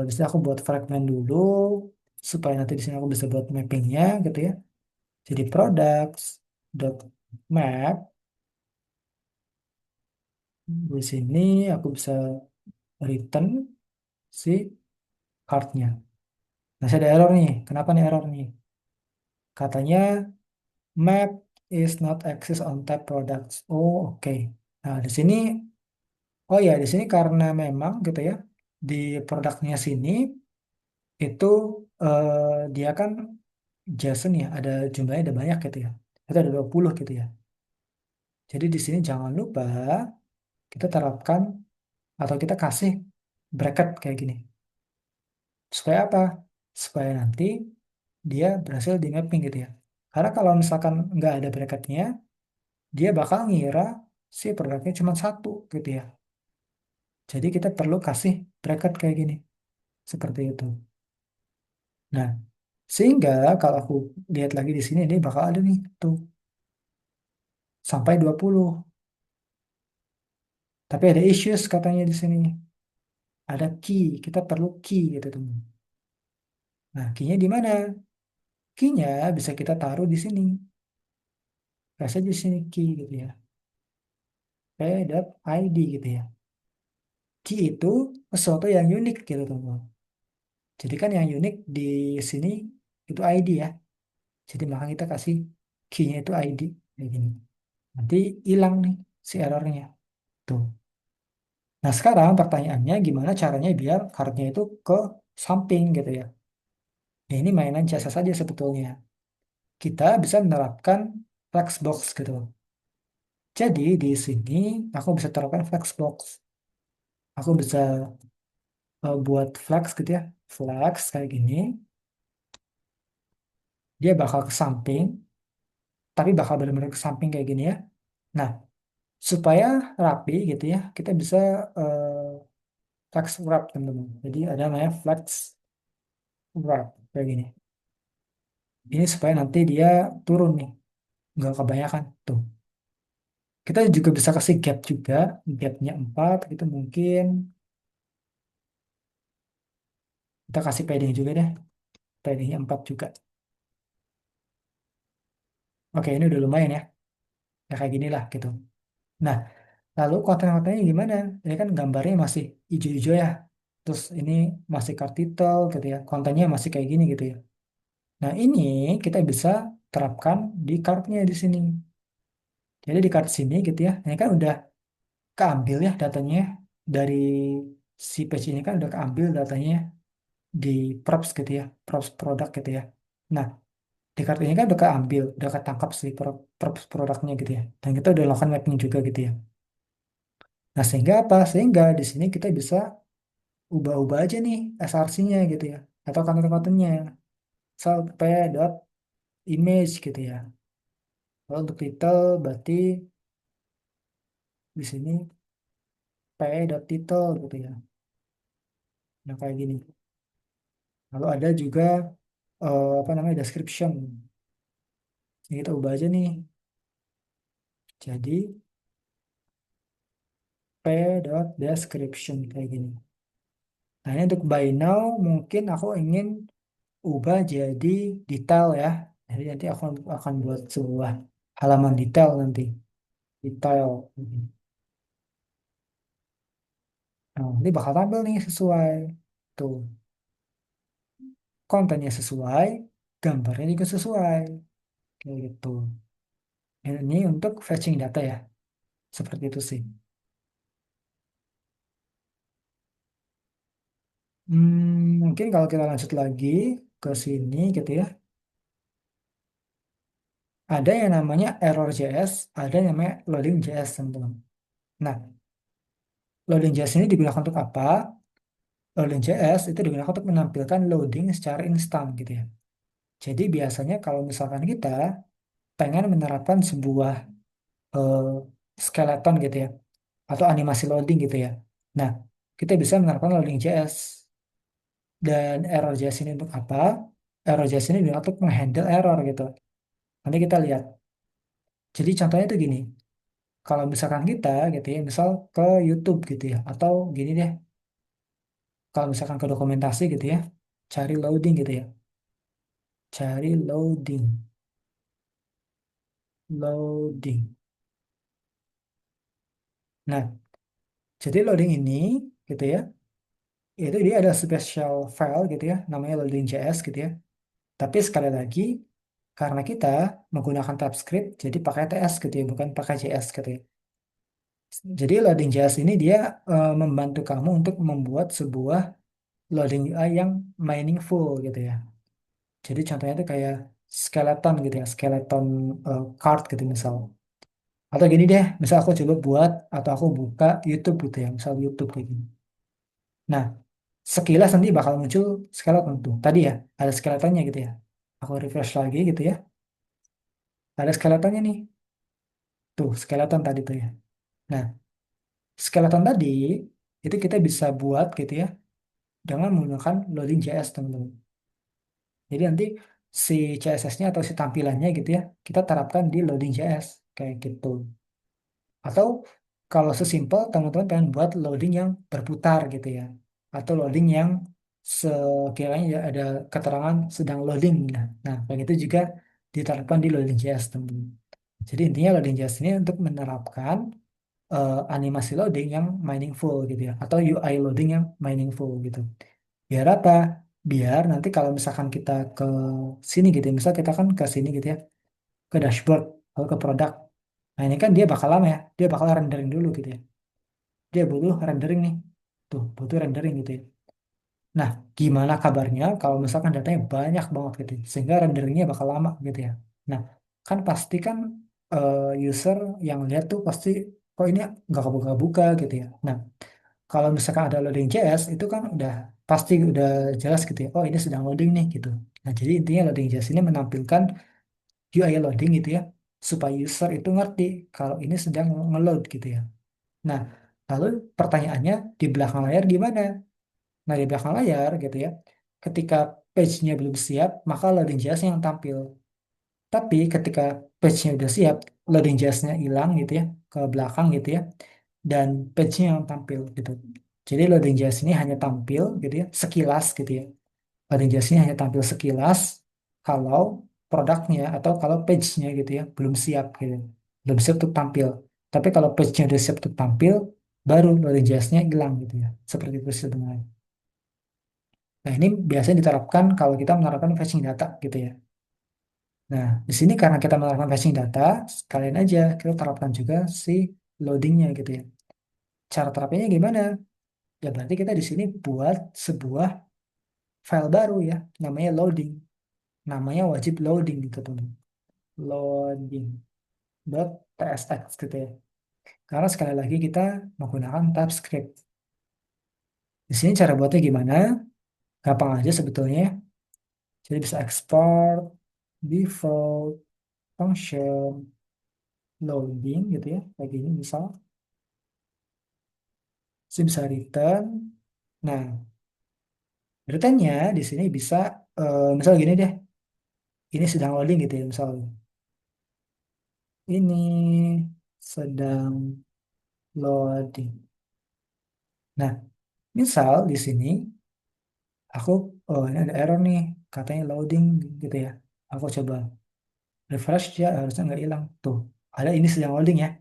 Di sini aku buat fragment dulu supaya nanti di sini aku bisa buat mappingnya gitu ya. Jadi products dot map di sini aku bisa return si cardnya. Nah, saya ada error nih. Kenapa nih error nih? Katanya map is not access on tab products. Oh, oke. Nah, di sini, oh ya, di sini karena memang gitu ya, di produknya sini itu dia kan JSON ya, ada jumlahnya ada banyak gitu ya. Itu ada 20 gitu ya. Jadi di sini jangan lupa kita terapkan atau kita kasih bracket kayak gini. Supaya apa? Supaya nanti dia berhasil di mapping gitu ya. Karena kalau misalkan nggak ada bracketnya, dia bakal ngira si produknya cuma satu gitu ya. Jadi kita perlu kasih bracket kayak gini, seperti itu. Nah, sehingga kalau aku lihat lagi di sini, ini bakal ada nih, tuh, sampai 20. Tapi ada issues katanya di sini. Ada key, kita perlu key gitu teman. Nah, key-nya di mana? Key-nya bisa kita taruh di sini. Kasih aja di sini key gitu ya. P.id gitu ya. Key itu sesuatu yang unik gitu teman. Jadi kan yang unik di sini itu ID ya. Jadi maka kita kasih key-nya itu ID kayak gini. Nanti hilang nih si errornya. Tuh. Nah sekarang pertanyaannya gimana caranya biar card-nya itu ke samping gitu ya. Nah, ini mainan jasa saja sebetulnya. Kita bisa menerapkan flexbox gitu. Jadi di sini aku bisa terapkan flexbox. Aku bisa buat flex gitu ya. Flex kayak gini. Dia bakal ke samping. Tapi bakal benar-benar ke samping kayak gini ya. Nah, supaya rapi gitu ya, kita bisa flex wrap teman-teman. Jadi ada namanya flex wrap kayak gini. Ini supaya nanti dia turun nih, nggak kebanyakan tuh. Kita juga bisa kasih gap juga, gapnya 4 gitu mungkin. Kita kasih padding juga deh, paddingnya 4 juga. Oke, ini udah lumayan ya, ya kayak gini lah gitu. Nah, lalu konten-kontennya gimana? Ini kan gambarnya masih hijau-hijau ya. Terus ini masih card title gitu ya, kontennya masih kayak gini gitu ya. Nah, ini kita bisa terapkan di cardnya di sini. Jadi di card sini gitu ya, ini kan udah keambil ya datanya dari si page ini kan udah keambil datanya di props gitu ya, props produk gitu ya. Nah, di kartu ini kan udah keambil, udah ketangkap si props produknya gitu ya. Dan kita udah lakukan mapping juga gitu ya. Nah, sehingga apa? Sehingga di sini kita bisa ubah-ubah aja nih SRC-nya gitu ya, atau konten-kontennya. Sampai dot image gitu ya. Kalau untuk title berarti di sini dot title gitu ya. Nah, kayak gini. Lalu ada juga apa namanya description. Ini kita ubah aja nih. Jadi dot description kayak gini. Nah, ini untuk buy now mungkin aku ingin ubah jadi detail ya. Jadi nanti aku akan buat sebuah halaman detail nanti. Detail. Nah, ini bakal tampil nih sesuai. Tuh, kontennya sesuai, gambarnya juga sesuai. Kayak gitu. Ini untuk fetching data ya. Seperti itu sih. Mungkin kalau kita lanjut lagi ke sini gitu ya. Ada yang namanya error.js, ada yang namanya loading.js, teman-teman. Nah, loading.js ini digunakan untuk apa? Loading.js itu digunakan untuk menampilkan loading secara instan gitu ya. Jadi biasanya kalau misalkan kita pengen menerapkan sebuah eh, skeleton gitu ya, atau animasi loading gitu ya. Nah, kita bisa menerapkan loading.js. Dan error.js ini untuk apa? Error.js ini digunakan untuk menghandle error gitu. Nanti kita lihat. Jadi contohnya itu gini. Kalau misalkan kita gitu ya, misal ke YouTube gitu ya, atau gini deh, kalau misalkan ke dokumentasi gitu ya, cari loading gitu ya, cari loading, loading. Nah, jadi loading ini gitu ya, itu dia ada special file gitu ya, namanya loading.js gitu ya. Tapi sekali lagi, karena kita menggunakan TypeScript, jadi pakai TS gitu ya, bukan pakai JS gitu ya. Jadi loading.js ini dia membantu kamu untuk membuat sebuah loading UI yang meaningful gitu ya. Jadi contohnya itu kayak skeleton gitu ya, skeleton card gitu misal. Atau gini deh, misal aku coba buat atau aku buka YouTube gitu ya, misal YouTube kayak gini. Nah, sekilas nanti bakal muncul skeleton tuh. Tadi ya, ada skeletonnya gitu ya. Aku refresh lagi gitu ya. Ada skeletonnya nih. Tuh, skeleton tadi tuh ya. Nah, skeleton tadi itu kita bisa buat gitu ya dengan menggunakan loading.js teman-teman. Jadi nanti si CSS-nya atau si tampilannya gitu ya, kita terapkan di loading.js kayak gitu. Atau kalau sesimpel teman-teman pengen buat loading yang berputar gitu ya. Atau loading yang sekiranya ya ada keterangan sedang loading. Nah, kayak gitu juga diterapkan di loading.js teman-teman. Jadi intinya loading.js ini untuk menerapkan animasi loading yang meaningful gitu ya. Atau UI loading yang meaningful gitu. Biar apa? Biar nanti kalau misalkan kita ke sini gitu ya. Misal kita kan ke sini gitu ya. Ke dashboard. Lalu ke produk. Nah ini kan dia bakal lama ya. Dia bakal rendering dulu gitu ya. Dia butuh rendering nih. Tuh, butuh rendering gitu ya. Nah, gimana kabarnya kalau misalkan datanya banyak banget gitu ya, sehingga renderingnya bakal lama gitu ya. Nah, kan pasti kan user yang lihat tuh pasti kok ini nggak kebuka-buka gitu ya. Nah, kalau misalkan ada loading JS itu kan udah pasti udah jelas gitu ya. Oh, ini sedang loading nih gitu. Nah, jadi intinya loading JS ini menampilkan UI loading gitu ya, supaya user itu ngerti kalau ini sedang ngeload gitu ya. Nah, lalu pertanyaannya di belakang layar gimana? Nah, di belakang layar gitu ya, ketika page-nya belum siap, maka loading JS yang tampil. Tapi ketika page-nya udah siap, loading JS-nya hilang gitu ya, ke belakang gitu ya, dan page-nya yang tampil gitu. Jadi loading JS ini hanya tampil gitu ya, sekilas gitu ya. Loading JS ini hanya tampil sekilas kalau produknya atau kalau page-nya gitu ya, belum siap gitu. Belum siap untuk tampil. Tapi kalau page-nya udah siap untuk tampil, baru loading JS-nya hilang gitu ya. Seperti itu sebenarnya. Nah, ini biasanya diterapkan kalau kita menerapkan fetching data gitu ya. Nah, di sini karena kita menerapkan fetching data, sekalian aja kita terapkan juga si loadingnya gitu ya. Cara terapinya gimana? Ya berarti kita di sini buat sebuah file baru ya, namanya loading. Namanya wajib loading gitu tuh. Loading.tsx gitu ya. Karena sekali lagi kita menggunakan TypeScript. Di sini cara buatnya gimana? Gampang aja sebetulnya. Jadi bisa export default function loading gitu ya kayak gini misal saya bisa return. Nah, returnnya di sini bisa misal gini deh, ini sedang loading gitu ya misal ini sedang loading. Nah, misal di sini aku oh ini ada error nih katanya loading gitu ya, aku coba refresh ya harusnya nggak hilang tuh, ada ini sedang loading ya.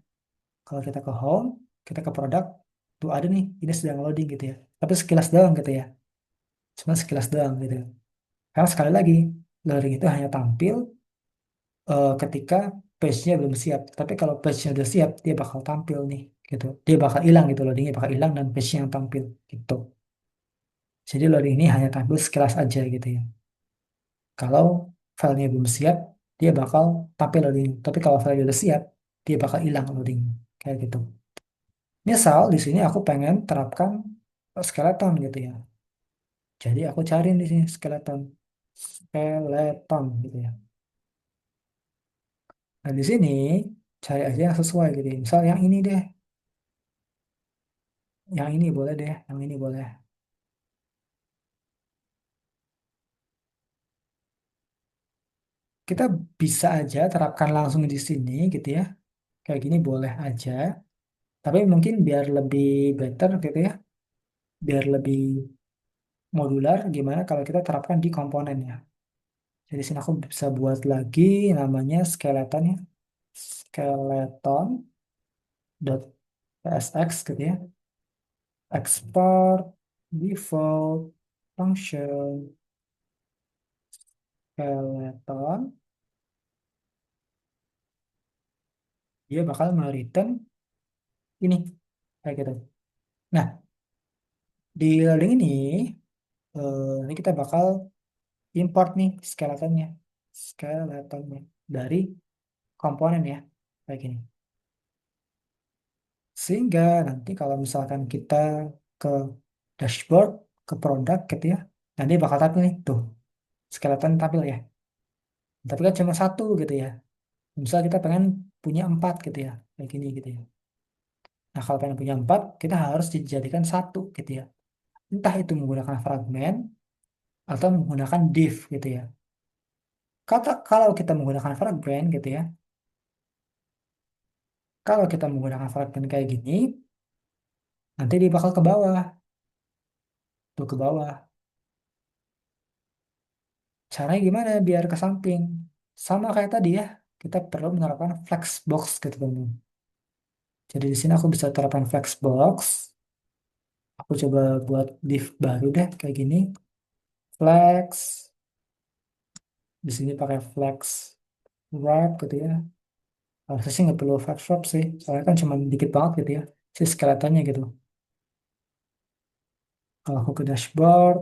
Kalau kita ke home, kita ke produk, tuh ada nih ini sedang loading gitu ya, tapi sekilas doang gitu ya, cuma sekilas doang gitu. Karena sekali lagi, loading itu hanya tampil ketika page-nya belum siap. Tapi kalau page-nya udah siap, dia bakal tampil nih, gitu. Dia bakal hilang gitu, loadingnya bakal hilang dan page-nya yang tampil, gitu. Jadi loading ini hanya tampil sekilas aja gitu ya. Kalau filenya belum siap, dia bakal tampil loading. Tapi kalau filenya udah siap, dia bakal hilang loading, kayak gitu. Misal di sini aku pengen terapkan skeleton gitu ya. Jadi aku cari di sini skeleton, skeleton gitu ya. Nah, di sini cari aja yang sesuai gitu. Misal yang ini deh, yang ini boleh deh, yang ini boleh. Kita bisa aja terapkan langsung di sini gitu ya. Kayak gini boleh aja. Tapi mungkin biar lebih better gitu ya, biar lebih modular gimana kalau kita terapkan di komponennya. Jadi sini aku bisa buat lagi namanya skeleton ya. Skeleton.tsx gitu ya. Export default function skeleton. Dia bakal mereturn ini kayak gitu. Nah, di loading ini ini kita bakal import nih skeletonnya dari komponen ya kayak gini. Sehingga nanti kalau misalkan kita ke dashboard, ke produk gitu ya, nanti bakal tampil nih tuh skeleton tampil ya. Tapi kan cuma satu gitu ya. Misal kita pengen punya empat gitu ya, kayak gini gitu ya. Nah kalau pengen punya empat, kita harus dijadikan satu gitu ya. Entah itu menggunakan fragmen atau menggunakan div gitu ya. Kalau kita menggunakan fragment gitu ya, kalau kita menggunakan fragment kayak gini, nanti dia bakal ke bawah, tuh ke bawah. Caranya gimana biar ke samping? Sama kayak tadi ya, kita perlu menerapkan flexbox gitu teman. Jadi di sini aku bisa terapkan flexbox. Aku coba buat div baru deh kayak gini. Flex, di sini pakai flex wrap gitu ya. Harusnya sih nggak perlu flex wrap sih, soalnya kan cuma dikit banget gitu ya, si skeletonnya gitu. Kalau aku ke dashboard,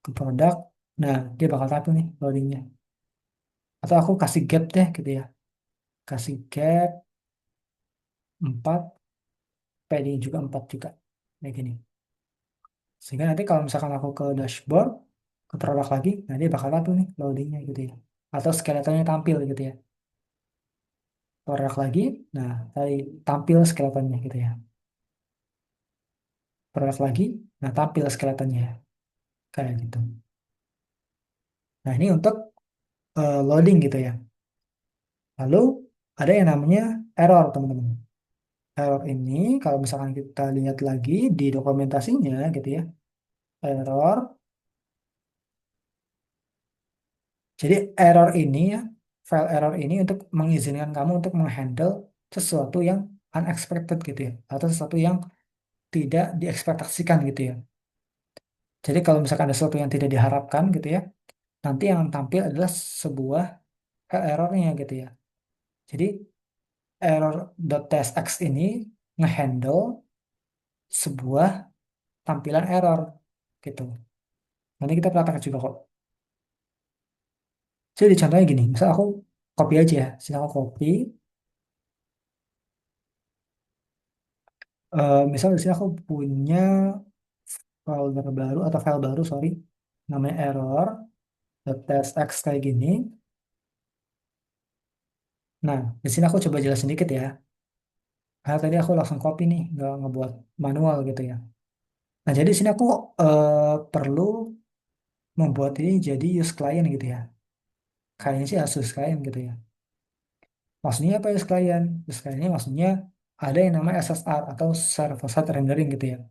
ke produk, nah dia bakal tampil nih loadingnya. Atau aku kasih gap deh gitu ya, kasih gap 4 padding juga 4 juga kayak gini. Sehingga nanti kalau misalkan aku ke dashboard, ke produk lagi, nah dia bakal tampil nih loadingnya gitu ya. Atau skeletonnya tampil gitu ya. Produk lagi, nah tadi tampil skeletonnya gitu ya. Produk lagi, nah tampil skeletonnya kayak gitu. Nah ini untuk loading gitu ya. Lalu ada yang namanya error teman-teman. Error ini kalau misalkan kita lihat lagi di dokumentasinya gitu ya. Error. Jadi error ini ya, file error ini untuk mengizinkan kamu untuk menghandle sesuatu yang unexpected gitu ya. Atau sesuatu yang tidak diekspektasikan gitu ya. Jadi kalau misalkan ada sesuatu yang tidak diharapkan gitu ya, nanti yang tampil adalah sebuah errornya gitu ya. Jadi error.tsx ini ngehandle sebuah tampilan error gitu. Nanti kita praktek juga kok. Jadi contohnya gini, misal aku copy aja ya, sini aku copy. Misal di sini aku punya folder baru atau file baru, sorry, namanya error.tsx kayak gini. Nah, di sini aku coba jelasin dikit ya. Karena tadi aku langsung copy nih, nggak ngebuat manual gitu ya. Nah, jadi di sini aku perlu membuat ini jadi use client gitu ya. Kayaknya sih harus use client gitu ya. Maksudnya apa use client? Use client ini maksudnya ada yang namanya SSR atau server-side rendering gitu ya.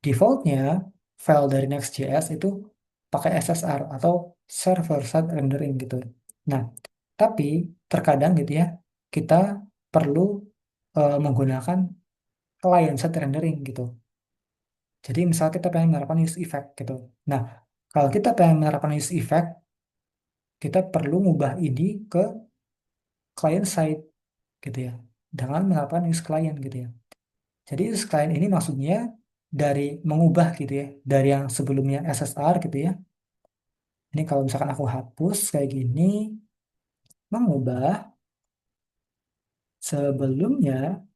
Defaultnya file dari Next.js itu pakai SSR atau server-side rendering gitu. Nah, tapi terkadang gitu ya, kita perlu menggunakan client-side rendering gitu. Jadi misal kita pengen menerapkan use effect gitu. Nah, kalau kita pengen menerapkan use effect, kita perlu ngubah ini ke client side gitu ya. Dengan menerapkan use client gitu ya. Jadi use client ini maksudnya dari mengubah gitu ya, dari yang sebelumnya SSR gitu ya. Ini kalau misalkan aku hapus kayak gini, mengubah sebelumnya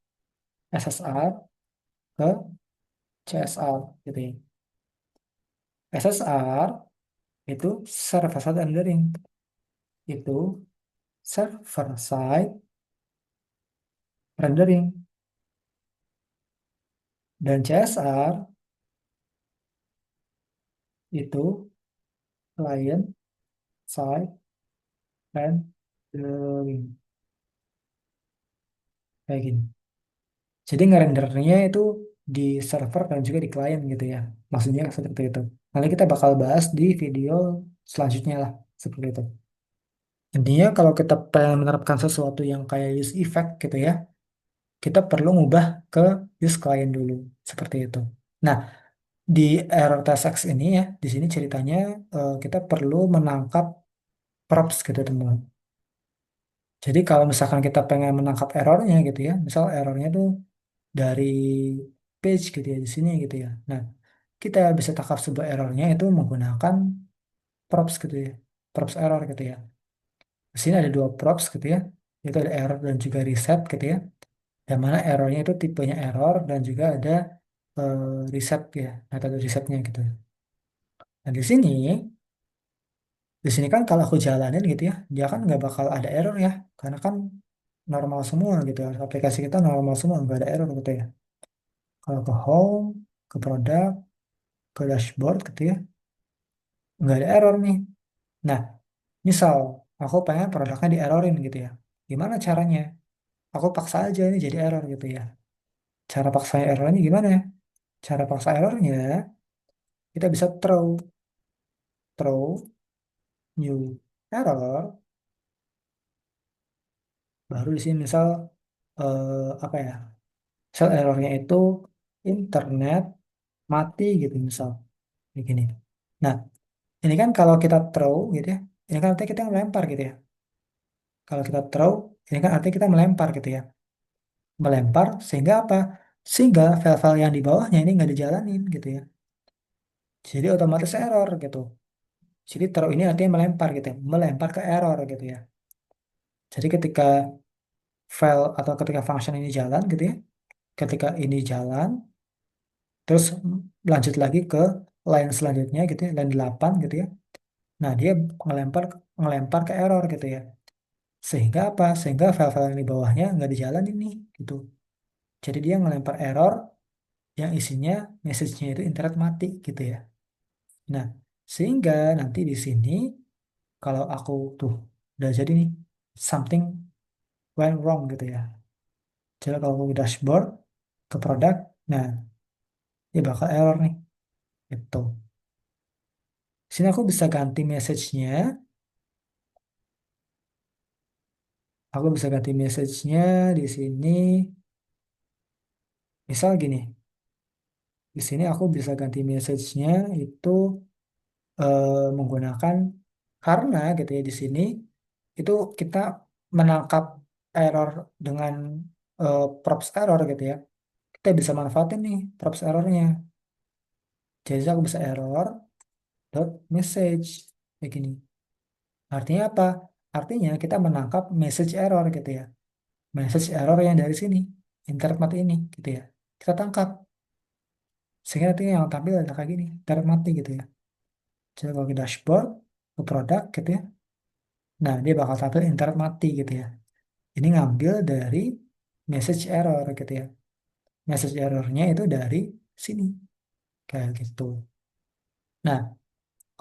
SSR ke CSR gitu ya. SSR itu server side rendering, itu server side rendering, dan CSR itu client side rendering kayak gini. Jadi ngerendernya itu di server dan juga di klien gitu ya. Maksudnya seperti itu. Nanti kita bakal bahas di video selanjutnya lah, seperti itu. Intinya kalau kita pengen menerapkan sesuatu yang kayak use effect gitu ya, kita perlu ngubah ke use client dulu, seperti itu. Nah, di error TSX ini ya, di sini ceritanya kita perlu menangkap props gitu teman. Jadi kalau misalkan kita pengen menangkap errornya gitu ya, misal errornya tuh dari page gitu ya di sini gitu ya. Nah, kita bisa tangkap sebuah errornya itu menggunakan props gitu ya, props error gitu ya. Di sini ada dua props gitu ya, itu ada error dan juga reset gitu ya. Yang mana errornya itu tipenya error dan juga ada reset ya, metode resetnya gitu. Nah di sini kan kalau aku jalanin gitu ya, dia kan nggak bakal ada error ya, karena kan normal semua gitu ya. Aplikasi kita normal semua, nggak ada error gitu ya. Kalau ke home, ke produk, ke dashboard gitu ya, nggak ada error nih. Nah, misal aku pengen produknya di errorin gitu ya. Gimana caranya? Aku paksa aja ini jadi error gitu ya. Cara paksa errornya gimana ya? Cara paksa errornya kita bisa throw new error, baru di sini misal apa ya? Misal errornya itu internet mati gitu misal, kayak gini. Nah, ini kan kalau kita throw gitu ya, ini kan artinya kita melempar gitu ya. Kalau kita throw, ini kan artinya kita melempar gitu ya. Melempar sehingga apa? Sehingga file-file yang di bawahnya ini nggak dijalanin gitu ya. Jadi otomatis error gitu. Jadi throw ini artinya melempar gitu ya. Melempar ke error gitu ya. Jadi ketika file atau ketika function ini jalan gitu ya. Ketika ini jalan, terus lanjut lagi ke line selanjutnya gitu ya, line 8 gitu ya. Nah, dia ngelempar ngelempar ke error gitu ya. Sehingga apa? Sehingga file-file yang di bawahnya nggak dijalanin nih gitu. Jadi dia ngelempar error yang isinya message-nya itu internet mati gitu ya. Nah, sehingga nanti di sini kalau aku tuh udah jadi nih something went wrong gitu ya. Jadi kalau aku ke dashboard, ke produk, nah dia bakal error nih. Itu. Sini aku bisa ganti message-nya. Aku bisa ganti message-nya di sini. Misal gini, di sini aku bisa ganti message-nya itu menggunakan karena gitu ya di sini itu kita menangkap error dengan props error gitu ya. Kita bisa manfaatin nih props errornya. Jadi aku bisa error dot message kayak gini. Artinya apa? Artinya kita menangkap message error gitu ya. Message error yang dari sini, internet mati ini gitu ya. Kita tangkap sehingga nanti yang tampil ada kayak gini, internet mati gitu ya. Jadi kalau ke dashboard, ke produk gitu ya. Nah, dia bakal tampil internet mati gitu ya. Ini ngambil dari message error gitu ya. Message errornya itu dari sini kayak gitu. Nah,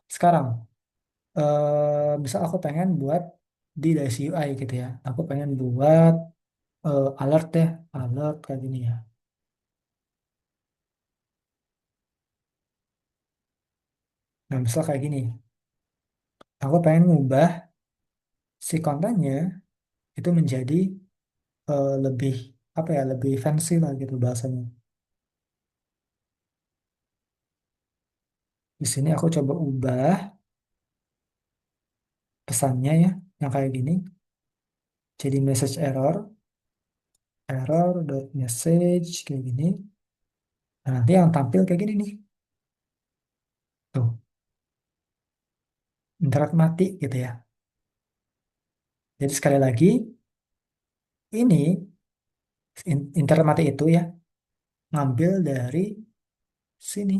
sekarang misal aku pengen buat di Dasi UI gitu ya. Aku pengen buat alert ya, alert kayak gini ya. Nah, misal kayak gini, aku pengen ngubah si kontennya itu menjadi lebih apa ya, lebih fancy lah gitu bahasanya. Di sini aku coba ubah pesannya ya, yang kayak gini, jadi message error, error dot message kayak gini. Nah, nanti yang tampil kayak gini nih, tuh, internet mati gitu ya. Jadi sekali lagi, ini internet mati itu ya ngambil dari sini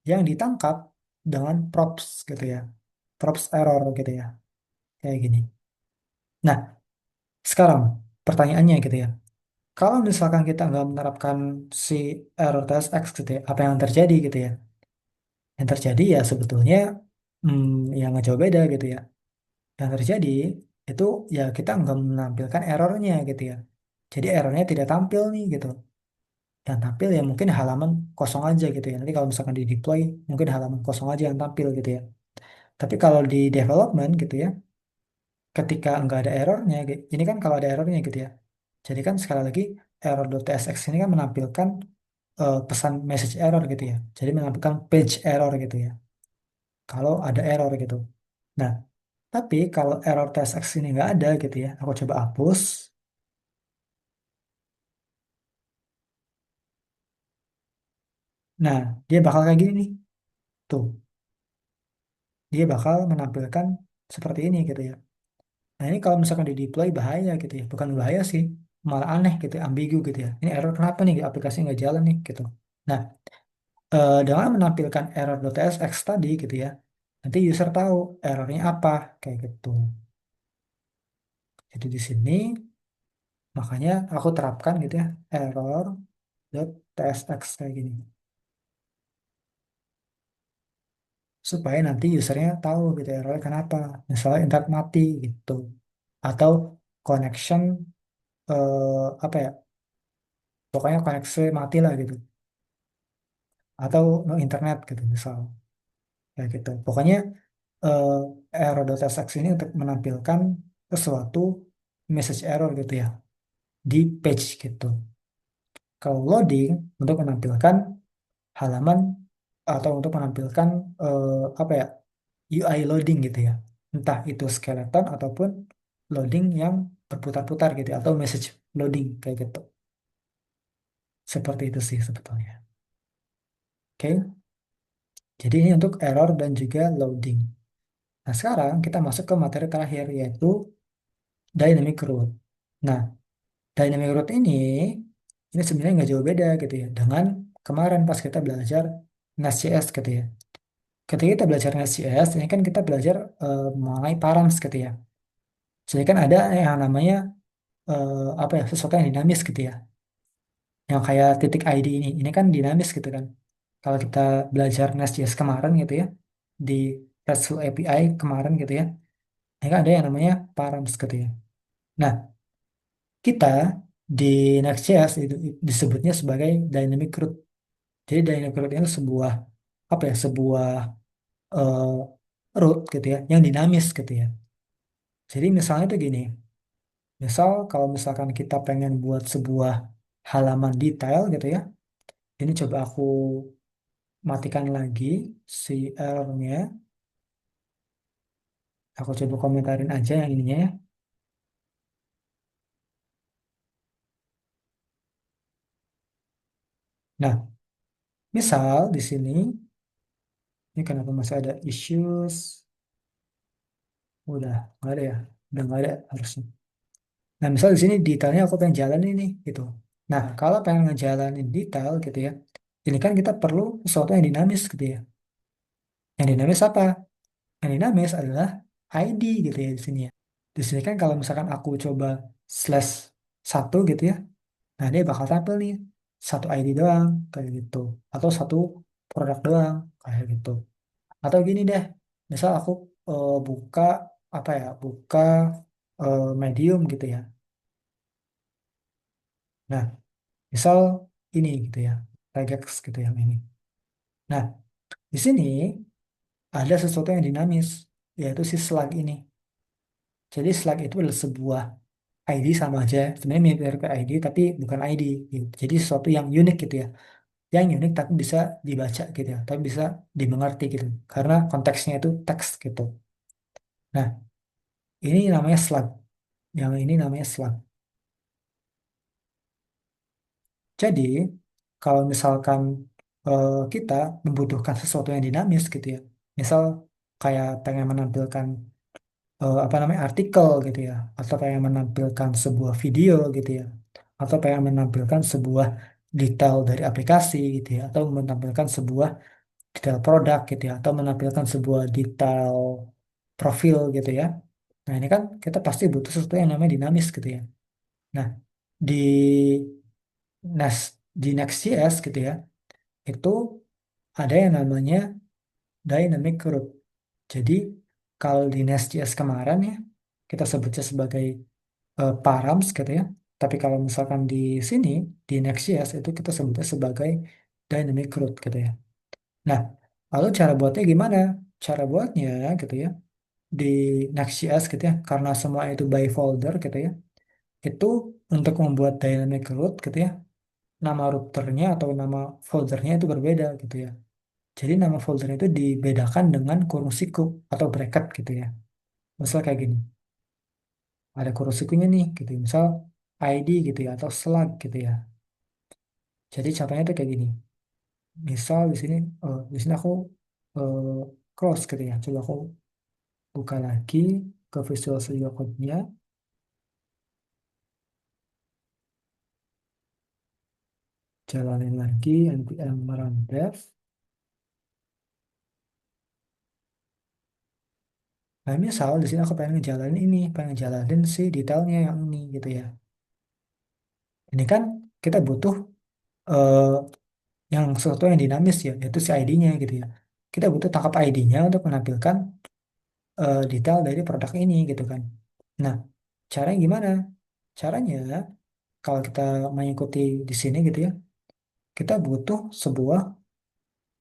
yang ditangkap dengan props gitu ya, props error gitu ya, kayak gini. Nah, sekarang pertanyaannya gitu ya, kalau misalkan kita nggak menerapkan si error test X gitu ya, apa yang terjadi gitu ya? Yang terjadi ya sebetulnya yang nggak jauh beda gitu ya. Yang terjadi itu ya kita nggak menampilkan errornya gitu ya. Jadi errornya tidak tampil nih gitu. yang tampil ya mungkin halaman kosong aja gitu ya. Nanti kalau misalkan di deploy mungkin halaman kosong aja yang tampil gitu ya. Tapi kalau di development gitu ya, ketika nggak ada errornya, ini kan kalau ada errornya gitu ya. Jadi kan sekali lagi error.tsx ini kan menampilkan pesan message error gitu ya. Jadi menampilkan page error gitu ya. Kalau ada error gitu. Nah, tapi kalau error tsx ini nggak ada gitu ya, aku coba hapus. Nah, dia bakal kayak gini nih. Tuh, dia bakal menampilkan seperti ini gitu ya. Nah, ini kalau misalkan di deploy bahaya gitu ya. Bukan bahaya sih, malah aneh gitu, ya, ambigu gitu ya. Ini error kenapa nih aplikasi nggak jalan nih gitu. Nah, dengan menampilkan error.tsx tadi gitu ya, nanti user tahu errornya apa kayak gitu. Jadi di sini makanya aku terapkan gitu ya error.tsx kayak gini supaya nanti usernya tahu gitu errornya kenapa. Misalnya internet mati gitu atau connection apa ya, pokoknya koneksi mati lah gitu atau no internet gitu misal kayak gitu. Pokoknya eh, error.tsx ini untuk menampilkan sesuatu message error gitu ya di page gitu. Kalau loading untuk menampilkan halaman atau untuk menampilkan apa ya, UI loading gitu ya. Entah itu skeleton ataupun loading yang berputar-putar gitu ya, atau message loading kayak gitu. Seperti itu sih sebetulnya. Oke, jadi ini untuk error dan juga loading. Nah, sekarang kita masuk ke materi terakhir yaitu dynamic route. Nah, dynamic route ini sebenarnya nggak jauh beda gitu ya dengan kemarin pas kita belajar Nest.js gitu ya. Ketika kita belajar Nest.js, ini kan kita belajar mengenai params gitu ya. Jadi kan ada yang namanya apa ya, sesuatu yang dinamis gitu ya. Yang kayak titik ID ini kan dinamis gitu kan. Kalau kita belajar Nest.js kemarin gitu ya, di RESTful API kemarin gitu ya, ini kan ada yang namanya params gitu ya. Nah, kita di Next.js itu disebutnya sebagai dynamic route. Jadi dynamic route itu sebuah apa ya, sebuah eh, route gitu ya, yang dinamis gitu ya. Jadi misalnya itu gini, misal kalau misalkan kita pengen buat sebuah halaman detail gitu ya, ini coba aku matikan lagi si errornya. Aku coba komentarin aja yang ininya ya. Nah, misal di sini, ini kenapa masih ada issues? Udah nggak ada ya? Udah nggak ada harusnya. Nah, misal di sini detailnya aku pengen jalan ini gitu. Nah, kalau pengen ngejalanin detail gitu ya, ini kan kita perlu sesuatu yang dinamis gitu ya. Yang dinamis apa? Yang dinamis adalah ID gitu ya di sini ya. Di sini kan kalau misalkan aku coba slash satu gitu ya, nah dia bakal tampil nih satu ID doang kayak gitu. Atau satu produk doang kayak gitu. Atau gini deh, misal aku buka apa ya, buka Medium gitu ya. Nah, misal ini gitu ya, regex gitu yang ini. Nah, di sini ada sesuatu yang dinamis, yaitu si slug ini. Jadi slug itu adalah sebuah ID sama aja, sebenarnya mirip ke ID tapi bukan ID gitu. Jadi sesuatu yang unik gitu ya, yang unik tapi bisa dibaca gitu ya, tapi bisa dimengerti gitu, karena konteksnya itu teks gitu. Nah, ini namanya slug, yang ini namanya slug. Jadi, kalau misalkan kita membutuhkan sesuatu yang dinamis gitu ya, misal kayak pengen menampilkan apa namanya artikel gitu ya, atau pengen menampilkan sebuah video gitu ya, atau pengen menampilkan sebuah detail dari aplikasi gitu ya, atau menampilkan sebuah detail produk gitu ya, atau menampilkan sebuah detail profil gitu ya. Nah, ini kan kita pasti butuh sesuatu yang namanya dinamis gitu ya. Nah, di di Next.js gitu ya, itu ada yang namanya dynamic route. Jadi kalau di Nest.js kemarin ya, kita sebutnya sebagai params gitu ya. Tapi kalau misalkan di sini, di Next.js itu kita sebutnya sebagai dynamic root gitu ya. Nah, lalu cara buatnya gimana? Cara buatnya gitu ya, di Next.js gitu ya, karena semua itu by folder gitu ya, itu untuk membuat dynamic root gitu ya, nama routernya atau nama foldernya itu berbeda gitu ya. Jadi nama foldernya itu dibedakan dengan kurung siku atau bracket gitu ya. Misal kayak gini, ada kurung sikunya nih gitu. Misal ID gitu ya atau slug gitu ya. Jadi contohnya itu kayak gini. Misal di sini aku eh, cross gitu ya. Coba aku buka lagi ke Visual Studio Code-nya, jalanin lagi npm run dev. Nah, misal di sini aku pengen ngejalanin ini, pengen ngejalanin si detailnya yang ini gitu ya. Ini kan kita butuh eh, yang sesuatu yang dinamis ya, yaitu si ID-nya gitu ya. Kita butuh tangkap ID-nya untuk menampilkan detail dari produk ini gitu kan. Nah, caranya gimana? Caranya kalau kita mengikuti di sini gitu ya, kita butuh sebuah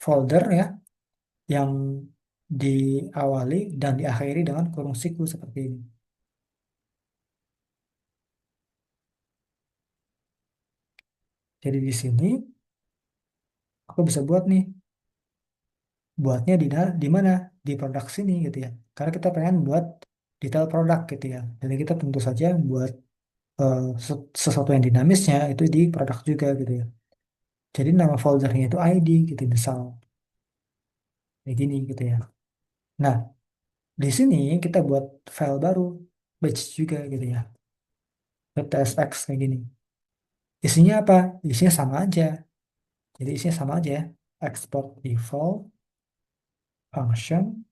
folder ya yang diawali dan diakhiri dengan kurung siku seperti ini. Jadi di sini aku bisa buat nih, buatnya di mana? Di produk sini gitu ya. Karena kita pengen buat detail produk gitu ya. Jadi kita tentu saja buat sesuatu yang dinamisnya itu di produk juga gitu ya. Jadi nama foldernya itu ID gitu misal kayak gini gitu ya. Nah, di sini kita buat file baru batch juga gitu ya. .tsx kayak gini. Isinya apa? Isinya sama aja. Jadi isinya sama aja ya. Export default function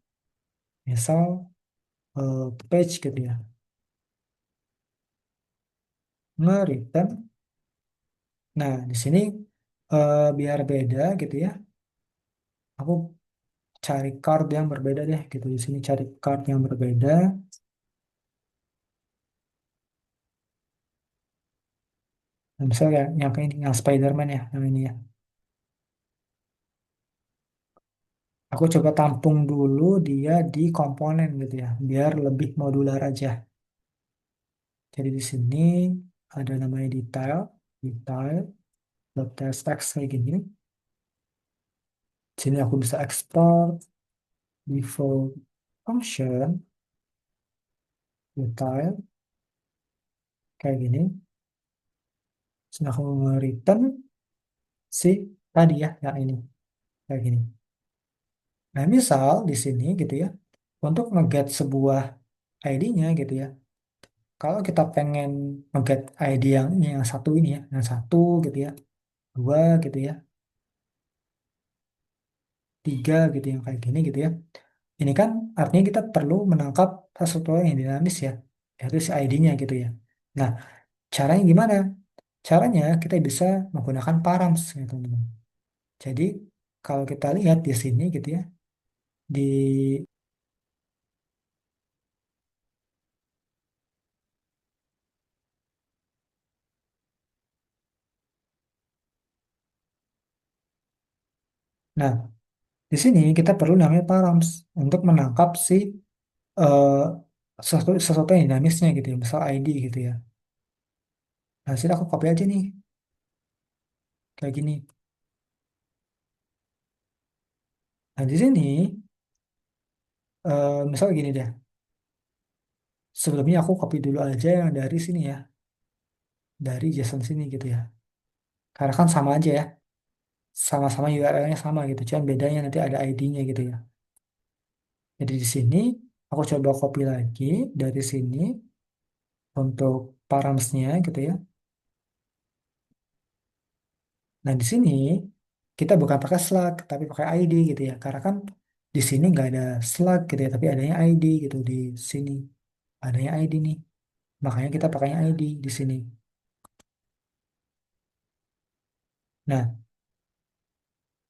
misal page gitu ya. Nge-return. Nah, di sini biar beda gitu ya. Aku cari card yang berbeda deh gitu. Di sini cari card yang berbeda. Nah, misalnya yang kayak ini, yang Spider-Man ya, yang ini ya. Aku coba tampung dulu dia di komponen gitu ya, biar lebih modular aja. Jadi di sini ada namanya detail, detail, .tsx kayak gini. Di sini aku bisa export default function, detail, kayak gini. Sini aku return si tadi ya, yang ini, kayak gini. Nah, misal di sini gitu ya, untuk nge-get sebuah ID-nya gitu ya, kalau kita pengen nge-get ID yang ini, yang satu ini ya, yang satu gitu ya, dua gitu ya, tiga gitu yang kayak gini gitu ya. Ini kan artinya kita perlu menangkap sesuatu yang dinamis ya, yaitu si ID-nya gitu ya. Nah, caranya gimana? Caranya kita bisa menggunakan params gitu teman-teman. Jadi kalau kita lihat di sini gitu ya, di nah di sini kita perlu namanya params untuk menangkap si eh, sesuatu yang dinamisnya gitu ya, misal ID gitu ya. Nah, sini aku copy aja nih, kayak gini. Nah, di sini, misal gini deh. Sebelumnya aku copy dulu aja yang dari sini ya, dari JSON sini gitu ya. Karena kan sama aja ya, sama-sama URL-nya sama gitu. Cuman bedanya nanti ada ID-nya gitu ya. Jadi di sini, aku coba copy lagi dari sini untuk params-nya gitu ya. Nah, di sini kita bukan pakai slug, tapi pakai ID gitu ya. Karena kan di sini nggak ada slug gitu ya, tapi adanya ID gitu di sini. Adanya ID nih. Makanya kita pakainya ID di sini. Nah,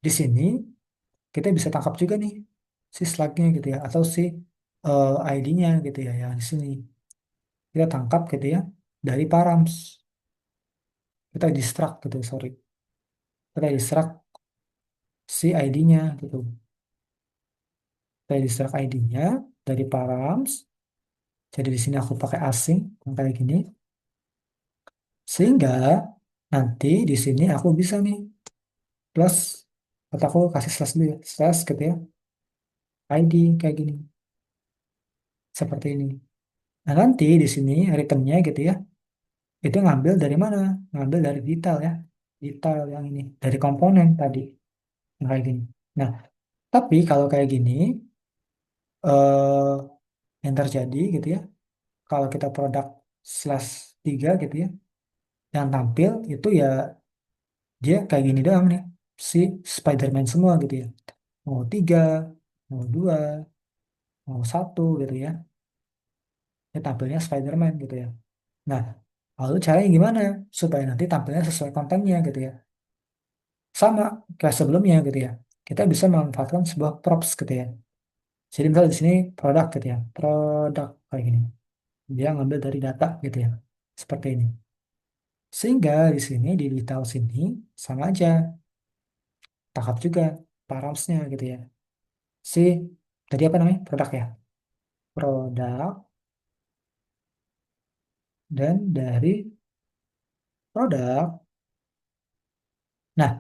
di sini kita bisa tangkap juga nih si slugnya gitu ya, atau si ID-nya gitu ya, yang di sini. Kita tangkap gitu ya dari params. kita distract gitu, sorry. Kita distract si ID-nya gitu. Kita distract ID-nya dari params. Jadi di sini aku pakai asing yang kayak gini. Sehingga nanti di sini aku bisa nih plus atau aku kasih slash dulu ya, slash gitu ya, ID kayak gini, seperti ini. Nah nanti di sini returnnya gitu ya, itu ngambil dari mana? Ngambil dari detail ya, detail yang ini dari komponen tadi yang kayak gini. Nah tapi kalau kayak gini eh, yang terjadi gitu ya, kalau kita produk slash 3 gitu ya, yang tampil itu ya dia kayak gini doang nih, si Spider-Man semua gitu ya. Mau 3, mau 2, mau 1 gitu ya. Ini tampilnya Spider-Man gitu ya. Nah, lalu caranya gimana? Supaya nanti tampilnya sesuai kontennya gitu ya. Sama kayak sebelumnya gitu ya. Kita bisa memanfaatkan sebuah props gitu ya. Jadi misalnya di sini produk gitu ya. Produk kayak gini. Dia ngambil dari data gitu ya. Seperti ini. Sehingga di sini di detail sini sama aja. Tangkap juga paramsnya gitu ya. Si tadi apa namanya? Produk ya. Produk dan dari produk. Nah,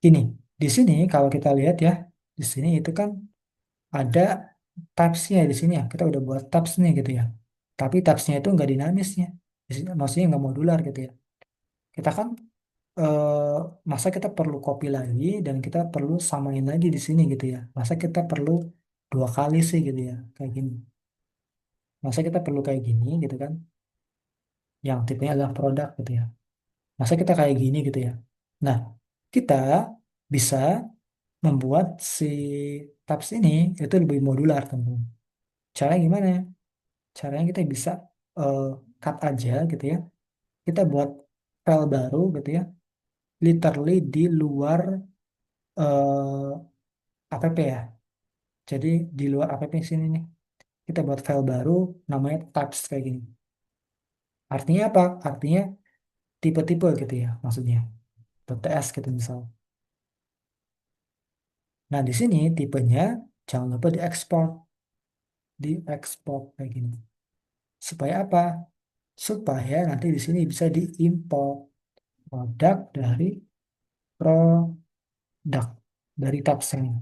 ini di sini kalau kita lihat ya, di sini itu kan ada tabsnya di sini ya. Kita udah buat tabs nih gitu ya. Tapi tabsnya itu nggak dinamisnya. Maksudnya nggak modular gitu ya. Kita kan eh, masa kita perlu copy lagi dan kita perlu samain lagi di sini gitu ya. Masa kita perlu dua kali sih gitu ya, kayak gini. Masa kita perlu kayak gini gitu kan? Yang tipenya adalah produk gitu ya. Masa kita kayak gini gitu ya. Nah, kita bisa membuat si tabs ini itu lebih modular teman-teman. Caranya gimana? Caranya kita bisa eh, cut aja gitu ya. Kita buat file baru gitu ya. Literally di luar app ya. Jadi di luar app sini nih. Kita buat file baru namanya tabs kayak gini. Artinya apa? Artinya tipe-tipe gitu ya maksudnya. .ts gitu misal. Nah, di sini tipenya jangan lupa diekspor, diekspor kayak gini. Supaya apa? Supaya nanti di sini bisa diimport produk dari produk dari tabs ini.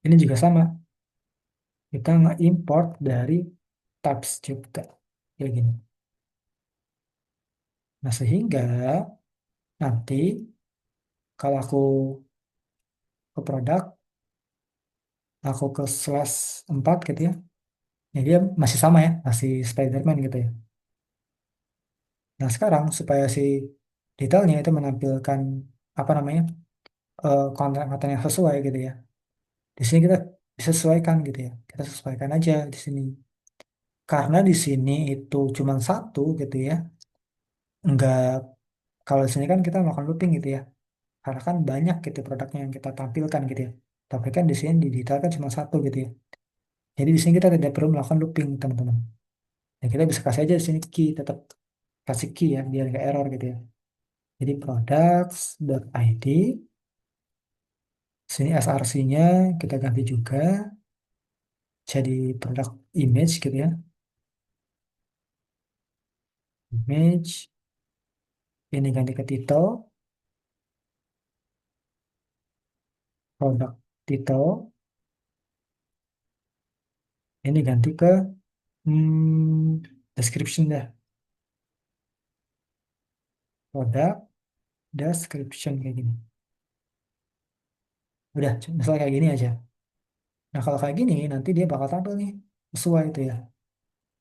Ini juga sama, kita nge-import dari tabs juga kayak gini. Nah, sehingga nanti kalau aku ke produk, aku ke slash 4 gitu ya, ya dia masih sama ya, masih Spider-Man gitu ya. Nah, sekarang supaya si detailnya itu menampilkan apa namanya konten-konten yang sesuai gitu ya. Di sini kita bisa sesuaikan gitu ya. Kita sesuaikan aja di sini. Karena di sini itu cuma satu gitu ya. Enggak, kalau di sini kan kita melakukan looping gitu ya. Karena kan banyak gitu produknya yang kita tampilkan gitu ya. Tapi kan di sini di detail kan cuma satu gitu ya. Jadi di sini kita tidak perlu melakukan looping teman-teman. Ya kita bisa kasih aja di sini key, tetap kasih key ya biar nggak error gitu ya. Jadi products.id, sini src-nya kita ganti juga jadi produk image gitu ya. Image ini ganti ke title, produk title, ini ganti ke description dah, produk description kayak gini. Udah, misalnya kayak gini aja. Nah, kalau kayak gini, nanti dia bakal tampil nih, sesuai itu ya.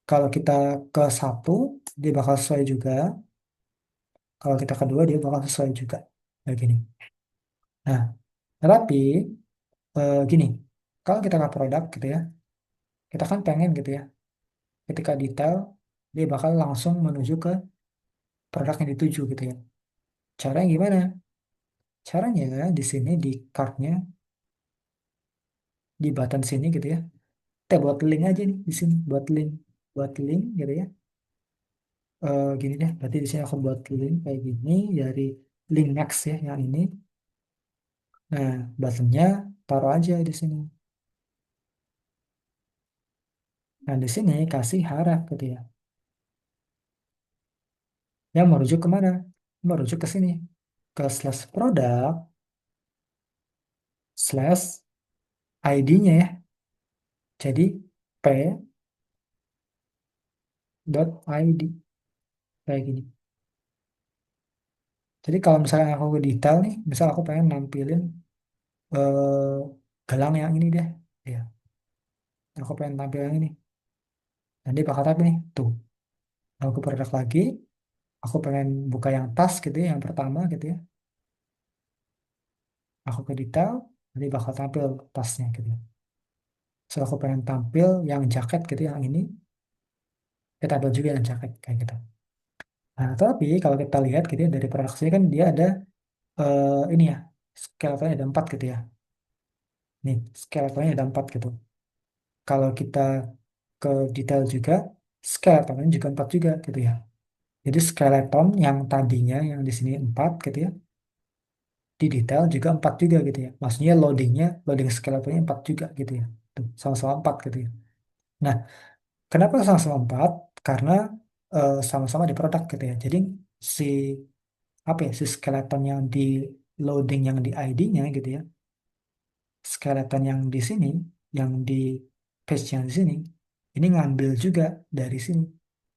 Kalau kita ke satu, dia bakal sesuai juga. Kalau kita kedua, dia bakal sesuai juga. Kayak gini. Nah, tetapi gini, kalau kita ke produk gitu ya, kita kan pengen gitu ya, ketika detail, dia bakal langsung menuju ke produk yang dituju gitu ya. Caranya gimana? Caranya di sini di card-nya, di button sini gitu ya, Kita buat link aja nih di sini, buat link gitu ya. Gini deh, berarti di sini aku buat link kayak gini dari link next ya, yang ini. Nah, buttonnya taruh aja di sini. Nah, di sini kasih harap gitu ya. Yang merujuk kemana? Merujuk ke sini, ke slash product slash ID-nya ya. Jadi p.id kayak gini. Jadi kalau misalnya aku ke detail nih, misal aku pengen nampilin eh, gelang yang ini deh, ya, aku pengen tampil yang ini. Nanti bakal tapi nih, tuh, aku ke produk lagi, aku pengen buka yang tas gitu ya, yang pertama gitu ya. Aku ke detail, nanti bakal tampil tasnya gitu ya. So aku pengen tampil yang jaket gitu, yang ini, kita tampil juga yang jaket kayak gitu. Nah, tapi kalau kita lihat gitu ya, dari produksinya kan dia ada ini ya, skeletonnya ada 4 gitu ya. Nih, skeletonnya ada 4 gitu. Kalau kita ke detail juga, skeletonnya juga 4 juga gitu ya. Jadi skeleton yang tadinya yang di sini 4 gitu ya, di detail juga 4 juga gitu ya. Maksudnya loading skeletonnya 4 juga gitu ya. Tuh, sama-sama 4 gitu ya. Nah, kenapa sama-sama 4? Karena sama-sama di produk gitu ya. Jadi si apa ya, si skeleton yang di loading yang di ID-nya gitu ya, skeleton yang di sini, yang di page yang di sini, ini ngambil juga dari sini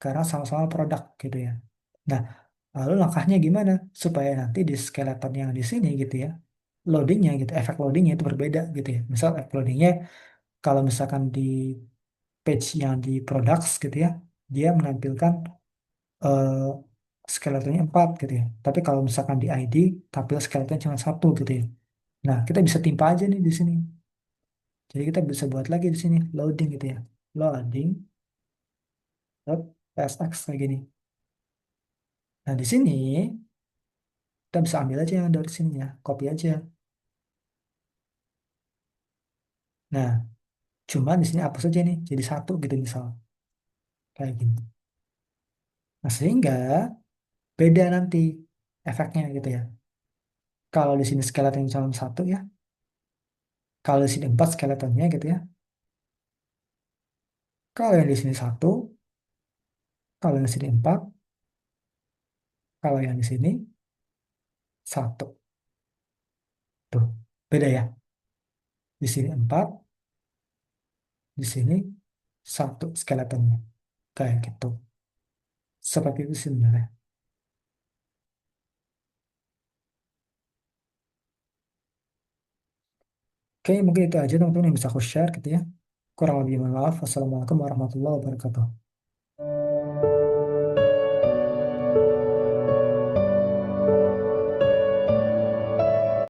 karena sama-sama produk gitu ya. Nah, lalu langkahnya gimana supaya nanti di skeleton yang di sini gitu ya, loadingnya gitu, efek loadingnya itu berbeda gitu ya. Misal efek loadingnya kalau misalkan di page yang di products gitu ya, dia menampilkan eh, skeletonnya 4 gitu ya. Tapi kalau misalkan di ID tampil skeleton cuma satu gitu ya. Nah, kita bisa timpa aja nih di sini. Jadi kita bisa buat lagi di sini loading gitu ya. Loading dot PSX kayak gini. Nah, di sini kita bisa ambil aja yang dari sini ya, copy aja. Nah, cuma di sini hapus aja nih, jadi satu gitu misal kayak gini. Nah, sehingga beda nanti efeknya gitu ya. Kalau di sini skeleton cuma satu ya, kalau di sini 4 skeletonnya gitu ya. Kalau yang di sini satu, kalau yang di sini 4, kalau yang di sini satu. Tuh, beda ya. Di sini 4, di sini satu skeletonnya. Kayak gitu. Seperti itu sih sebenarnya. Oke, mungkin itu aja teman-teman yang bisa aku share gitu ya. Kurang lebih mohon maaf. Wassalamualaikum warahmatullahi wabarakatuh.